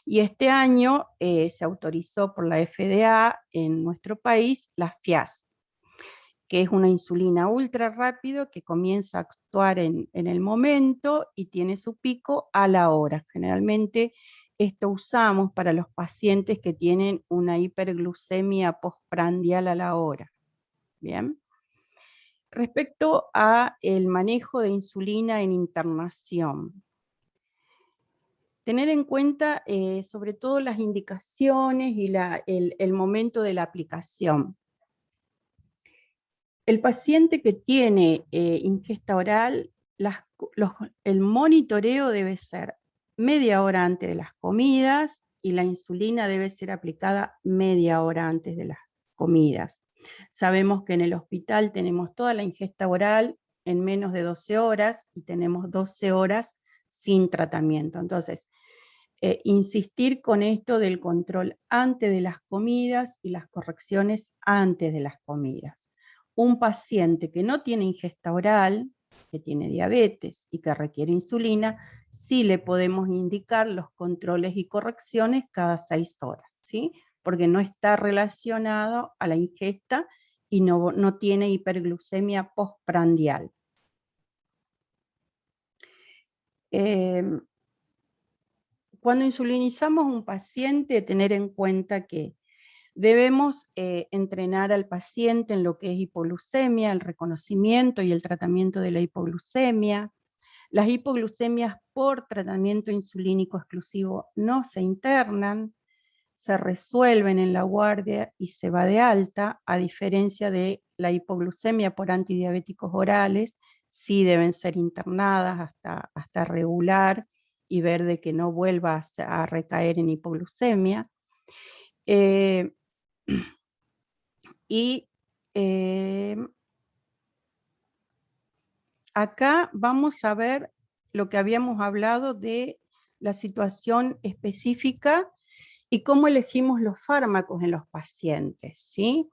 S1: Y este año se autorizó por la FDA en nuestro país la FIAS, que es una insulina ultra rápido que comienza a actuar en el momento y tiene su pico a la hora. Generalmente esto usamos para los pacientes que tienen una hiperglucemia postprandial a la hora. Bien. Respecto a el manejo de insulina en internación, tener en cuenta sobre todo las indicaciones y el momento de la aplicación. El paciente que tiene ingesta oral, el monitoreo debe ser media hora antes de las comidas y la insulina debe ser aplicada media hora antes de las comidas. Sabemos que en el hospital tenemos toda la ingesta oral en menos de 12 horas y tenemos 12 horas sin tratamiento. Entonces, insistir con esto del control antes de las comidas y las correcciones antes de las comidas. Un paciente que no tiene ingesta oral, que tiene diabetes y que requiere insulina, sí le podemos indicar los controles y correcciones cada 6 horas, ¿sí? Porque no está relacionado a la ingesta y no tiene hiperglucemia postprandial. Cuando insulinizamos a un paciente, tener en cuenta que debemos entrenar al paciente en lo que es hipoglucemia, el reconocimiento y el tratamiento de la hipoglucemia. Las hipoglucemias por tratamiento insulínico exclusivo no se internan, se resuelven en la guardia y se va de alta, a diferencia de la hipoglucemia por antidiabéticos orales, sí deben ser internadas hasta regular y ver de que no vuelva a recaer en hipoglucemia. Acá vamos a ver lo que habíamos hablado de la situación específica y cómo elegimos los fármacos en los pacientes, ¿sí?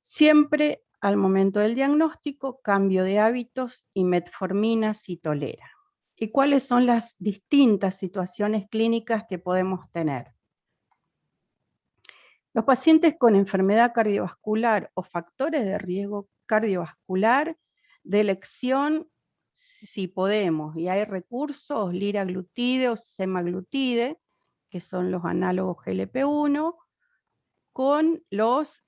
S1: Siempre al momento del diagnóstico, cambio de hábitos y metformina si tolera. ¿Y cuáles son las distintas situaciones clínicas que podemos tener? Los pacientes con enfermedad cardiovascular o factores de riesgo cardiovascular, de elección, si podemos, y hay recursos, liraglutide o semaglutide, que son los análogos GLP-1, con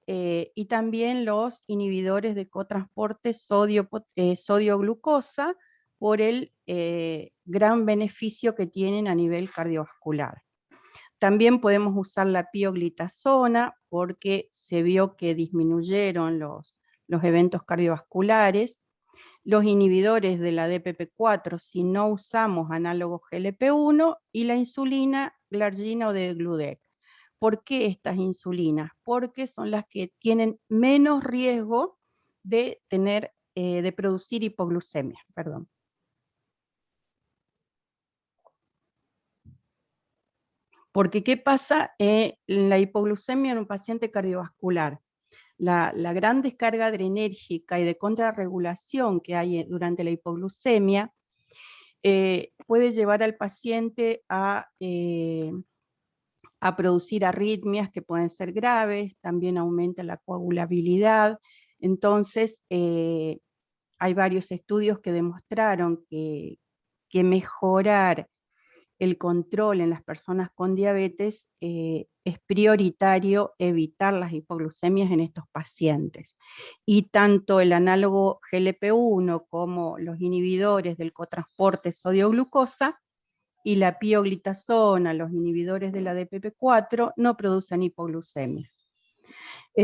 S1: y también los inhibidores de cotransporte sodio-glucosa por el gran beneficio que tienen a nivel cardiovascular. También podemos usar la pioglitazona porque se vio que disminuyeron los eventos cardiovasculares. Los inhibidores de la DPP4 si no usamos análogos GLP-1 y la insulina glargina o de Gludec. ¿Por qué estas insulinas? Porque son las que tienen menos riesgo de producir hipoglucemia. Perdón. Porque ¿qué pasa en la hipoglucemia en un paciente cardiovascular? La gran descarga adrenérgica y de contrarregulación que hay durante la hipoglucemia puede llevar al paciente a producir arritmias que pueden ser graves, también aumenta la coagulabilidad. Entonces, hay varios estudios que demostraron que mejorar el control en las personas con diabetes es prioritario evitar las hipoglucemias en estos pacientes. Y tanto el análogo GLP-1 como los inhibidores del cotransporte sodio-glucosa y la pioglitazona, los inhibidores de la DPP4, no producen hipoglucemia.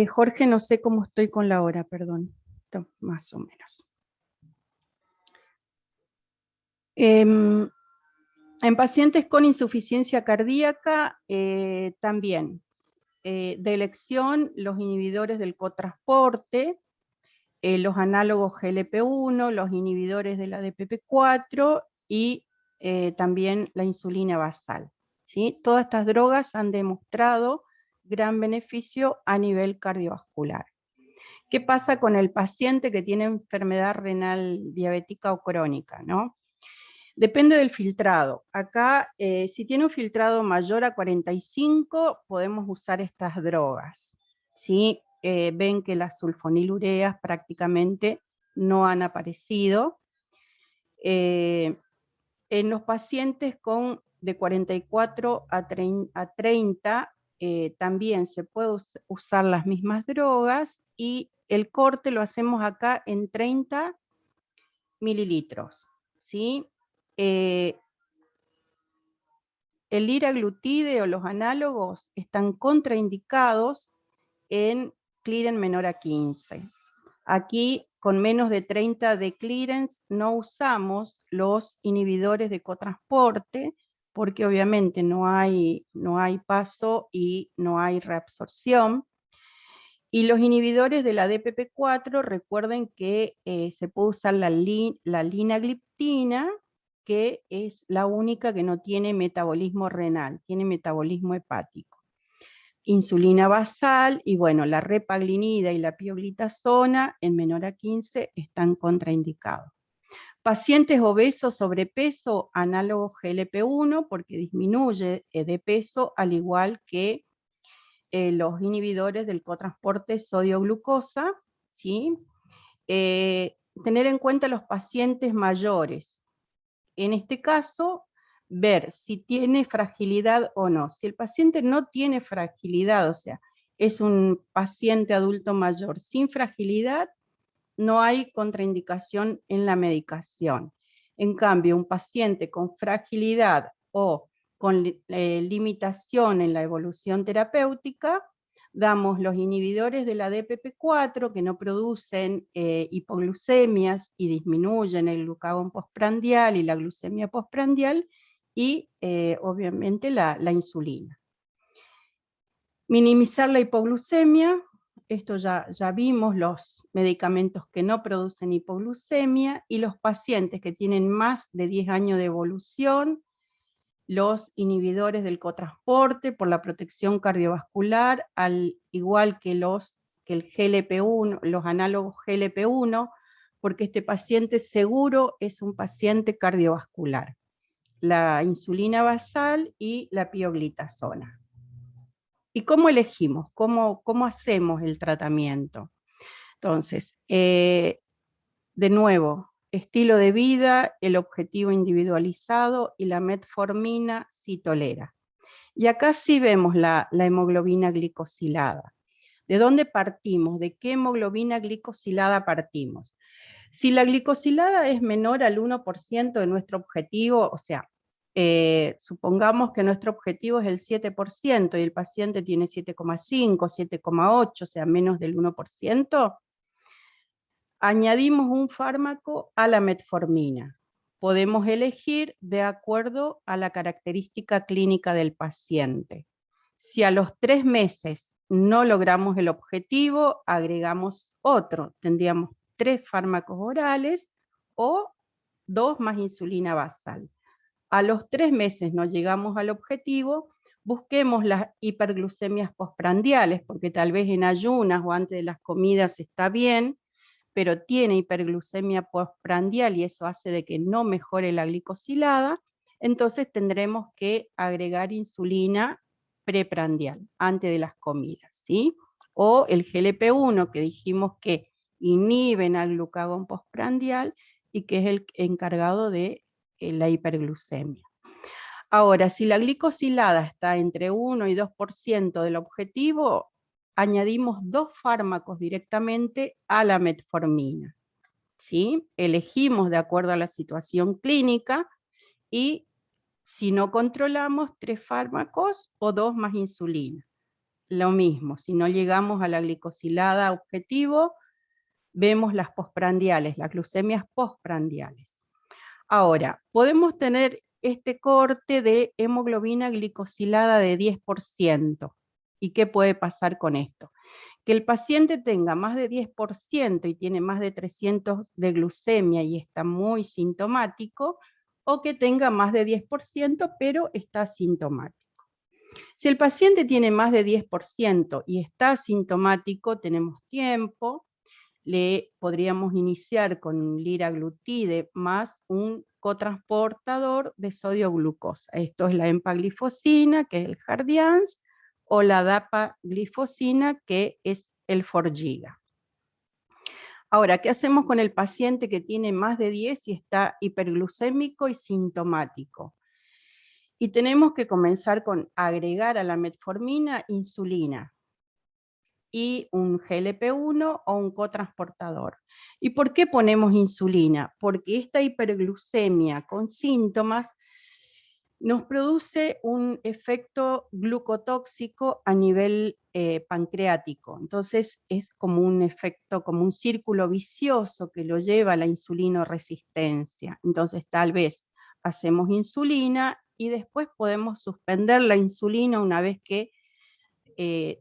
S1: Jorge, no sé cómo estoy con la hora, perdón. Esto, más o menos. En pacientes con insuficiencia cardíaca, también, de elección, los inhibidores del cotransporte, los análogos GLP-1, los inhibidores de la DPP4 y también la insulina basal, ¿sí? Todas estas drogas han demostrado gran beneficio a nivel cardiovascular. ¿Qué pasa con el paciente que tiene enfermedad renal diabética o crónica, ¿no? Depende del filtrado. Acá, si tiene un filtrado mayor a 45, podemos usar estas drogas, ¿sí? Ven que las sulfonilureas prácticamente no han aparecido. En los pacientes de 44 a 30 también se puede usar las mismas drogas y el corte lo hacemos acá en 30 mililitros, ¿sí? El liraglutide o los análogos están contraindicados en clearance menor a 15. Aquí, con menos de 30 de clearance, no usamos los inhibidores de cotransporte porque obviamente no hay paso y no hay reabsorción. Y los inhibidores de la DPP4, recuerden que se puede usar la linagliptina, que es la única que no tiene metabolismo renal, tiene metabolismo hepático. Insulina basal y bueno, la repaglinida y la pioglitazona en menor a 15 están contraindicados. Pacientes obesos, sobrepeso, análogo GLP-1 porque disminuye de peso, al igual que los inhibidores del cotransporte sodio-glucosa, ¿sí? Tener en cuenta los pacientes mayores. En este caso, ver si tiene fragilidad o no. Si el paciente no tiene fragilidad, o sea, es un paciente adulto mayor sin fragilidad, no hay contraindicación en la medicación. En cambio, un paciente con fragilidad o con limitación en la evolución terapéutica, damos los inhibidores de la DPP4 que no producen hipoglucemias y disminuyen el glucagón postprandial y la glucemia postprandial y obviamente la insulina. Minimizar la hipoglucemia, esto ya vimos, los medicamentos que no producen hipoglucemia y los pacientes que tienen más de 10 años de evolución, los inhibidores del cotransporte por la protección cardiovascular, al igual que el GLP-1, los análogos GLP-1, porque este paciente seguro es un paciente cardiovascular. La insulina basal y la pioglitazona. ¿Y cómo elegimos? ¿Cómo hacemos el tratamiento? Entonces, de nuevo, estilo de vida, el objetivo individualizado y la metformina si tolera. Y acá sí vemos la hemoglobina glicosilada. ¿De dónde partimos? ¿De qué hemoglobina glicosilada partimos? Si la glicosilada es menor al 1% de nuestro objetivo, o sea, supongamos que nuestro objetivo es el 7% y el paciente tiene 7,5, 7,8, o sea, menos del 1%, añadimos un fármaco a la metformina. Podemos elegir de acuerdo a la característica clínica del paciente. Si a los 3 meses no logramos el objetivo, agregamos otro. Tendríamos 3 fármacos orales o 2 más insulina basal. A los 3 meses no llegamos al objetivo, busquemos las hiperglucemias postprandiales, porque tal vez en ayunas o antes de las comidas está bien, pero tiene hiperglucemia postprandial y eso hace de que no mejore la glicosilada, entonces tendremos que agregar insulina preprandial, antes de las comidas, ¿sí? O el GLP-1, que dijimos que inhiben al glucagón postprandial y que es el encargado de la hiperglucemia. Ahora, si la glicosilada está entre 1 y 2% del objetivo, añadimos 2 fármacos directamente a la metformina, ¿sí? Elegimos de acuerdo a la situación clínica y si no controlamos, 3 fármacos o 2 más insulina. Lo mismo, si no llegamos a la glicosilada objetivo, vemos las postprandiales, las glucemias postprandiales. Ahora, podemos tener este corte de hemoglobina glicosilada de 10%. ¿Y qué puede pasar con esto? Que el paciente tenga más de 10% y tiene más de 300 de glucemia y está muy sintomático, o que tenga más de 10% pero está asintomático. Si el paciente tiene más de 10% y está asintomático, tenemos tiempo, le podríamos iniciar con liraglutide más un cotransportador de sodio-glucosa. Esto es la empaglifosina, que es el Jardiance, o la dapaglifosina, que es el Forxiga. Ahora, ¿qué hacemos con el paciente que tiene más de 10 y está hiperglucémico y sintomático? Y tenemos que comenzar con agregar a la metformina insulina y un GLP-1 o un cotransportador. ¿Y por qué ponemos insulina? Porque esta hiperglucemia con síntomas nos produce un efecto glucotóxico a nivel pancreático. Entonces es como un efecto, como un círculo vicioso que lo lleva a la insulinoresistencia. Entonces tal vez hacemos insulina y después podemos suspender la insulina una vez que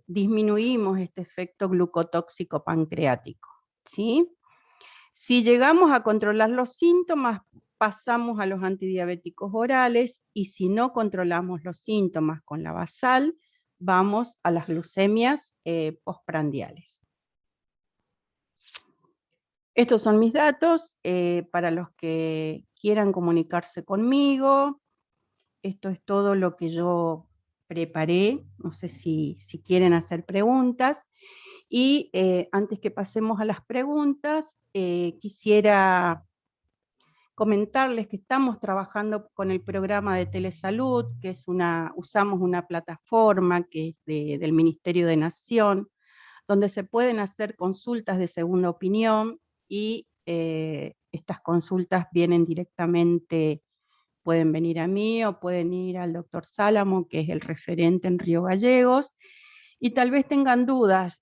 S1: disminuimos este efecto glucotóxico pancreático, ¿sí? Si llegamos a controlar los síntomas, pasamos a los antidiabéticos orales, y si no controlamos los síntomas con la basal, vamos a las glucemias postprandiales. Estos son mis datos para los que quieran comunicarse conmigo. Esto es todo lo que yo preparé. No sé si quieren hacer preguntas. Y antes que pasemos a las preguntas, quisiera comentarles que estamos trabajando con el programa de telesalud, que es usamos una plataforma que es del Ministerio de Nación, donde se pueden hacer consultas de segunda opinión, y estas consultas vienen directamente, pueden venir a mí o pueden ir al doctor Sálamo, que es el referente en Río Gallegos, y tal vez tengan dudas,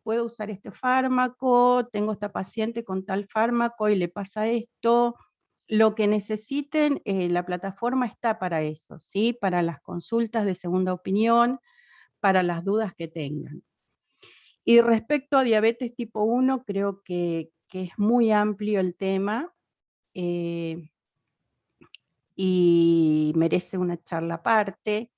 S1: ¿puedo usar este fármaco? ¿Tengo esta paciente con tal fármaco y le pasa esto? Lo que necesiten, la plataforma está para eso, ¿sí? Para las consultas de segunda opinión, para las dudas que tengan. Y respecto a diabetes tipo 1, creo que es muy amplio el tema y merece una charla aparte.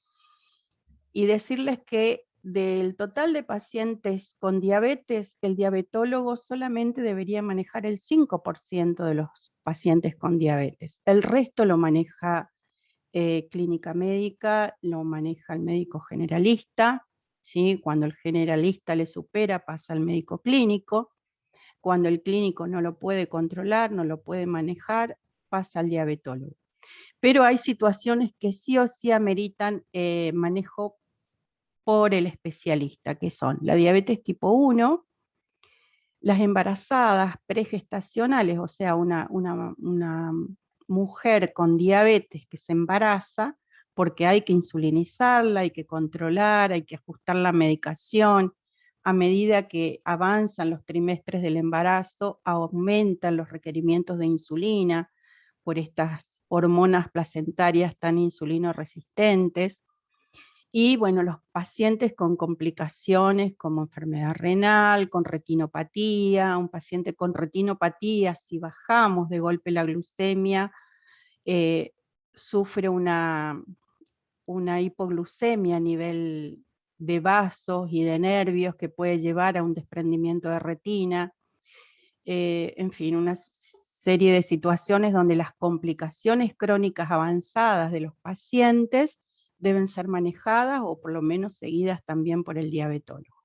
S1: Y decirles que del total de pacientes con diabetes, el diabetólogo solamente debería manejar el 5% de los pacientes con diabetes. El resto lo maneja clínica médica, lo maneja el médico generalista, ¿sí? Cuando el generalista le supera, pasa al médico clínico. Cuando el clínico no lo puede controlar, no lo puede manejar, pasa al diabetólogo. Pero hay situaciones que sí o sí ameritan manejo por el especialista, que son la diabetes tipo 1, las embarazadas pregestacionales, o sea, una mujer con diabetes que se embaraza, porque hay que insulinizarla, hay que controlar, hay que ajustar la medicación. A medida que avanzan los trimestres del embarazo, aumentan los requerimientos de insulina por estas hormonas placentarias tan insulinoresistentes. Y bueno, los pacientes con complicaciones como enfermedad renal, con retinopatía, un paciente con retinopatía, si bajamos de golpe la glucemia, sufre una hipoglucemia a nivel de vasos y de nervios que puede llevar a un desprendimiento de retina. En fin, una serie de situaciones donde las complicaciones crónicas avanzadas de los pacientes deben ser manejadas o por lo menos seguidas también por el diabetólogo.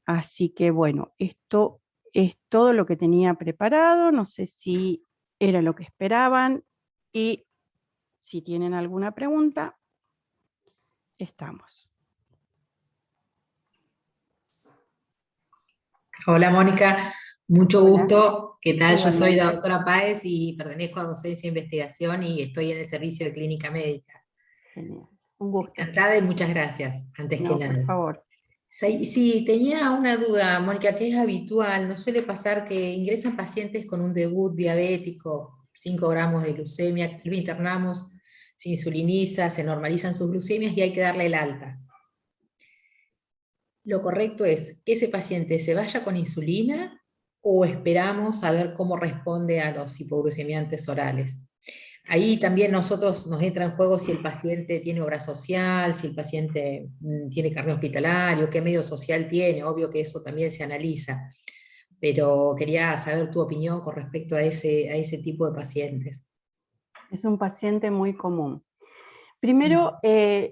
S1: Así que bueno, esto es todo lo que tenía preparado. No sé si era lo que esperaban, y si tienen alguna pregunta, estamos.
S4: Hola Mónica, mucho
S1: Hola.
S4: gusto. ¿Qué tal? Yo soy la
S1: Igualmente.
S4: doctora Páez y pertenezco a Docencia e Investigación y estoy en el servicio de clínica médica.
S1: Genial. Un gusto.
S4: Encantada y muchas gracias, antes que
S1: No, por
S4: nada.
S1: favor.
S4: Sí, tenía una duda, Mónica, que es habitual, ¿no suele pasar que ingresan pacientes con un debut diabético, 5 gramos de glucemia, lo internamos, se insuliniza, se normalizan sus glucemias y hay que darle el alta? ¿Lo correcto es que ese paciente se vaya con insulina o esperamos a ver cómo responde a los hipoglucemiantes orales? Ahí también nosotros nos entra en juego si el paciente tiene obra social, si el paciente tiene carné hospitalario, qué medio social tiene, obvio que eso también se analiza, pero quería saber tu opinión con respecto a ese tipo de pacientes.
S1: Es un paciente muy común. Primero,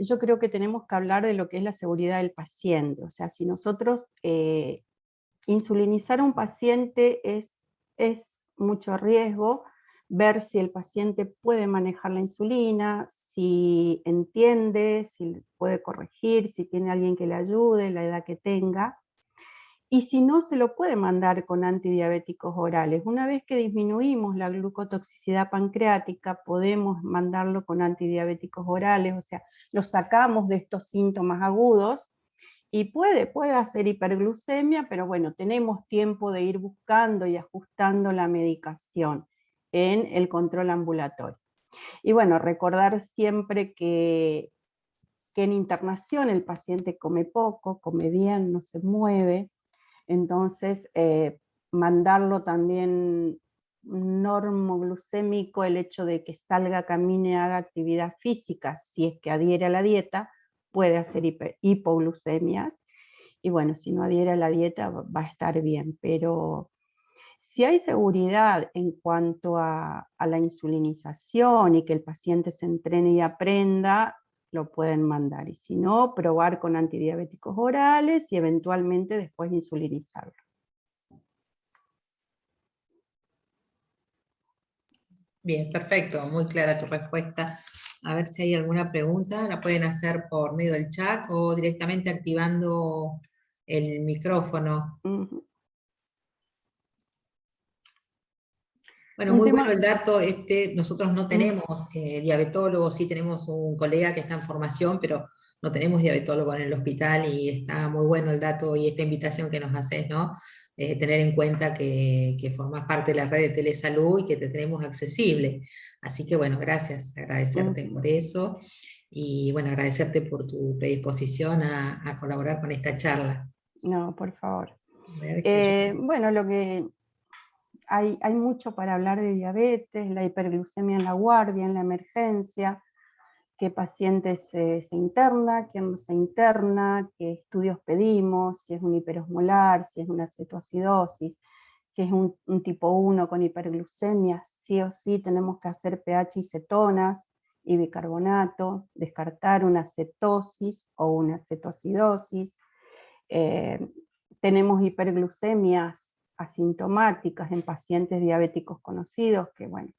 S1: yo creo que tenemos que hablar de lo que es la seguridad del paciente. O sea, si nosotros insulinizar a un paciente es mucho riesgo, ver si el paciente puede manejar la insulina, si entiende, si puede corregir, si tiene alguien que le ayude, la edad que tenga. Y si no, se lo puede mandar con antidiabéticos orales. Una vez que disminuimos la glucotoxicidad pancreática, podemos mandarlo con antidiabéticos orales, o sea, lo sacamos de estos síntomas agudos, y puede hacer hiperglucemia, pero bueno, tenemos tiempo de ir buscando y ajustando la medicación en el control ambulatorio. Y bueno, recordar siempre que en internación el paciente come poco, come bien, no se mueve, entonces mandarlo también normoglucémico, el hecho de que salga, camine, haga actividad física, si es que adhiere a la dieta, puede hacer hipoglucemias, y bueno, si no adhiere a la dieta va a estar bien, pero si hay seguridad en cuanto a la insulinización y que el paciente se entrene y aprenda, lo pueden mandar. Y si no, probar con antidiabéticos orales y eventualmente después insulinizarlo.
S4: Bien, perfecto, muy clara tu respuesta. A ver si hay alguna pregunta, la pueden hacer por medio del chat o directamente activando el micrófono.
S1: Ujú.
S4: Bueno,
S1: Un
S4: muy
S1: tema,
S4: bueno el dato. Nosotros no
S1: mm,
S4: tenemos diabetólogos, sí tenemos un colega que está en formación, pero no tenemos diabetólogo en el hospital y está muy bueno el dato y esta invitación que nos haces, ¿no? Tener en cuenta que formas parte de la red de telesalud y que te tenemos accesible. Así que bueno, gracias, agradecerte
S1: ujú.
S4: por eso y bueno, agradecerte por tu predisposición a colaborar con esta charla.
S1: No, por favor.
S4: A ver, que yo...
S1: Bueno, lo que hay mucho para hablar de diabetes, la hiperglucemia en la guardia, en la emergencia, qué pacientes se interna, quién no se interna, qué estudios pedimos, si es un hiperosmolar, si es una cetoacidosis, si es un tipo 1 con hiperglucemia, sí o sí tenemos que hacer pH y cetonas y bicarbonato, descartar una cetosis o una cetoacidosis. Tenemos hiperglucemias asintomáticas en pacientes diabéticos conocidos, que bueno,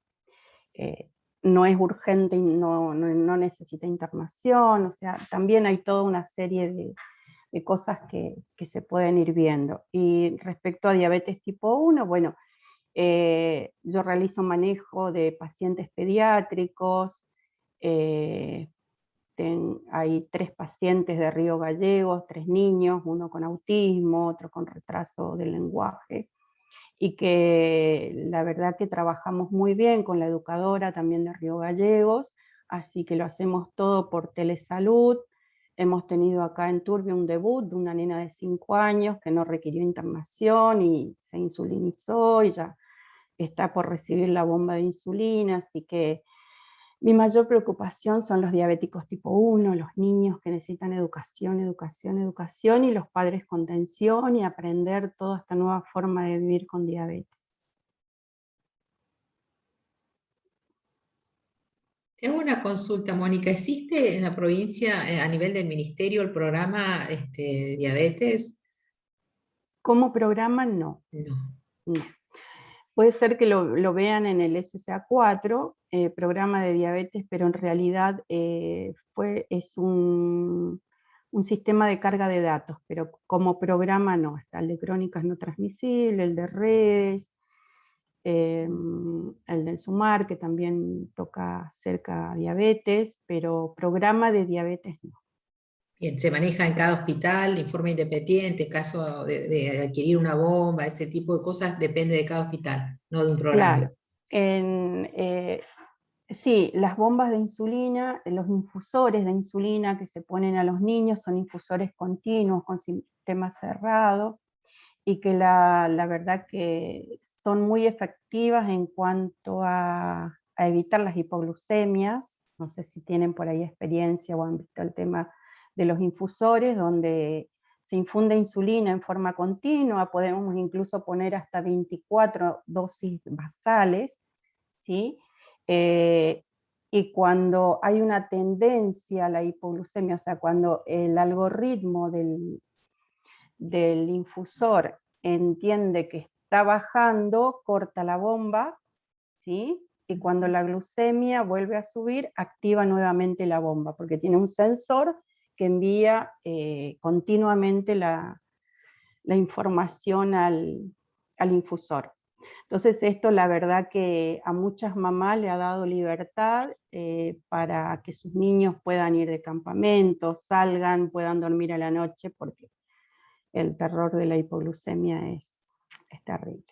S1: eh, no es urgente y no necesita internación, o sea, también hay toda una serie de cosas que se pueden ir viendo. Y respecto a diabetes tipo 1, bueno, yo realizo manejo de pacientes pediátricos, eh, hay 3 pacientes de Río Gallegos, 3 niños, uno con autismo, otro con retraso del lenguaje, y que la verdad que trabajamos muy bien con la educadora también de Río Gallegos, así que lo hacemos todo por telesalud. Hemos tenido acá en Turbio un debut de una nena de 5 años que no requirió internación y se insulinizó y ya está por recibir la bomba de insulina, así que mi mayor preocupación son los diabéticos tipo 1, los niños que necesitan educación, educación, educación, y los padres con tensión y aprender toda esta nueva forma de vivir con diabetes.
S4: Te hago una consulta, Mónica. ¿Existe en la provincia, a nivel del ministerio, el programa diabetes?
S1: Como programa, no.
S4: No.
S1: No. Puede ser que lo vean en el SSA4, programa de diabetes, pero en realidad es un sistema de carga de datos, pero como programa no. Está el de crónicas no transmisibles, el de redes, el del SUMAR, que también toca cerca diabetes, pero programa de diabetes no.
S4: Bien, se maneja en cada hospital, informe independiente, caso de adquirir una bomba, ese tipo de cosas, depende de cada hospital, no de un programa.
S1: Claro, sí, las bombas de insulina, los infusores de insulina que se ponen a los niños son infusores continuos con sistema cerrado y que la verdad que son muy efectivas en cuanto a evitar las hipoglucemias. No sé si tienen por ahí experiencia o han visto el tema de los infusores, donde se infunde insulina en forma continua, podemos incluso poner hasta 24 dosis basales, ¿sí? Eh, y cuando hay una tendencia a la hipoglucemia, o sea, cuando el algoritmo del infusor entiende que está bajando, corta la bomba, ¿sí? Y cuando la glucemia vuelve a subir, activa nuevamente la bomba, porque tiene un sensor que envía continuamente la información al infusor. Entonces esto la verdad que a muchas mamás le ha dado libertad para que sus niños puedan ir de campamento, salgan, puedan dormir a la noche, porque el terror de la hipoglucemia es terrible.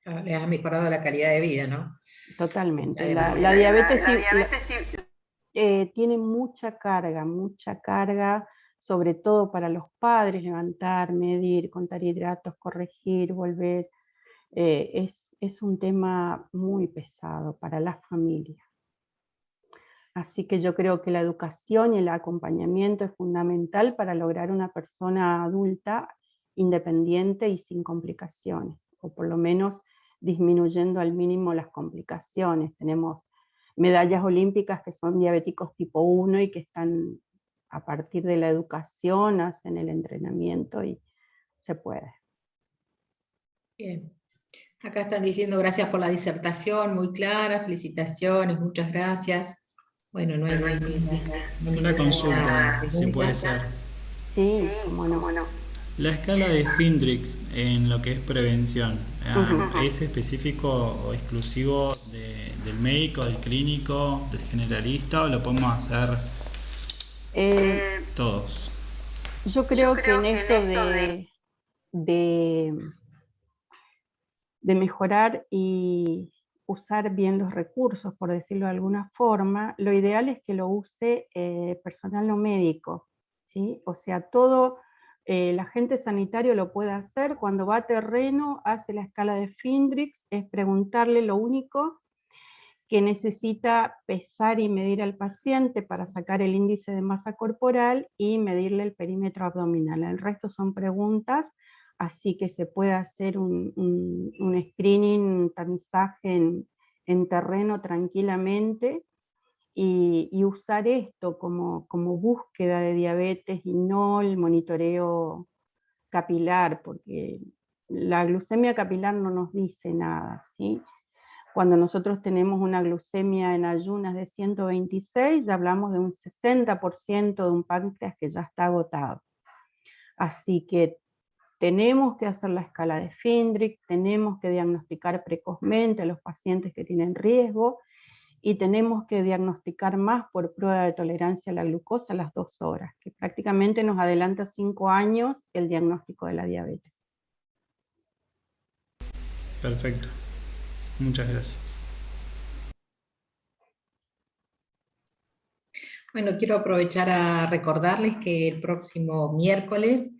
S4: Le ha mejorado la calidad de vida, ¿no?
S1: Totalmente.
S4: Además,
S1: La diabetes tiene mucha carga, sobre todo para los padres, levantar, medir, contar hidratos, corregir, volver. Es un tema muy pesado para la familia. Así que yo creo que la educación y el acompañamiento es fundamental para lograr una persona adulta independiente y sin complicaciones, o por lo menos disminuyendo al mínimo las complicaciones. Tenemos medallas olímpicas que son diabéticos tipo 1 y que están a partir de la educación, hacen el entrenamiento y se puede.
S4: Bien. Acá están diciendo gracias por la disertación, muy clara, felicitaciones, muchas gracias. Bueno, no hay
S2: Una consulta, si puede ser.
S1: Sí, cómo no.
S2: La escala de Findrix en lo que es prevención, ¿es específico o exclusivo del médico, del clínico, del generalista o lo podemos hacer todos?
S1: Yo creo que en esto de mejorar y usar bien los recursos, por decirlo de alguna forma, lo ideal es que lo use personal no médico, ¿sí? O sea, todo el agente sanitario lo puede hacer, cuando va a terreno hace la escala de Findrix, es preguntarle lo único que necesita pesar y medir al paciente para sacar el índice de masa corporal y medirle el perímetro abdominal. El resto son preguntas, así que se puede hacer un screening, un tamizaje en terreno tranquilamente y usar esto como búsqueda de diabetes y no el monitoreo capilar, porque la glucemia capilar no nos dice nada, ¿sí? Cuando nosotros tenemos una glucemia en ayunas de 126, ya hablamos de un 60% de un páncreas que ya está agotado. Así que tenemos que hacer la escala de Findrix, tenemos que diagnosticar precozmente a los pacientes que tienen riesgo y tenemos que diagnosticar más por prueba de tolerancia a la glucosa a las 2 horas, que prácticamente nos adelanta 5 años el diagnóstico de la diabetes.
S2: Perfecto. Muchas gracias.
S4: Bueno, quiero aprovechar a recordarles que el próximo miércoles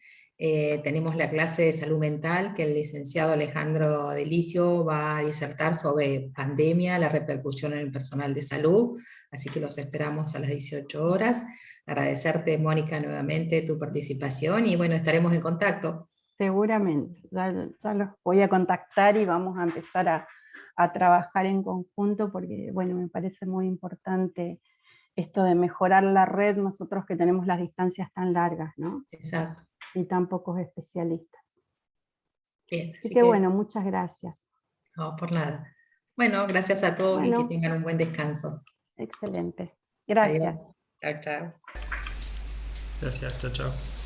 S4: tenemos la clase de salud mental que el licenciado Alejandro Delicio va a disertar sobre pandemia, la repercusión en el personal de salud, así que los esperamos a las 18 horas. Agradecerte, Mónica, nuevamente tu participación y bueno, estaremos en contacto.
S1: Seguramente, ya los voy a contactar y vamos a empezar a trabajar en conjunto porque, bueno, me parece muy importante esto de mejorar la red, nosotros que tenemos las distancias tan largas, ¿no?
S4: Exacto.
S1: Y tan pocos especialistas.
S4: Bien,
S1: así que bueno, muchas gracias.
S4: No, por nada. Bueno, gracias a todos y que tengan un buen descanso.
S1: Excelente. Gracias.
S4: Adiós. Chao, chao.
S2: Gracias, chao, chao.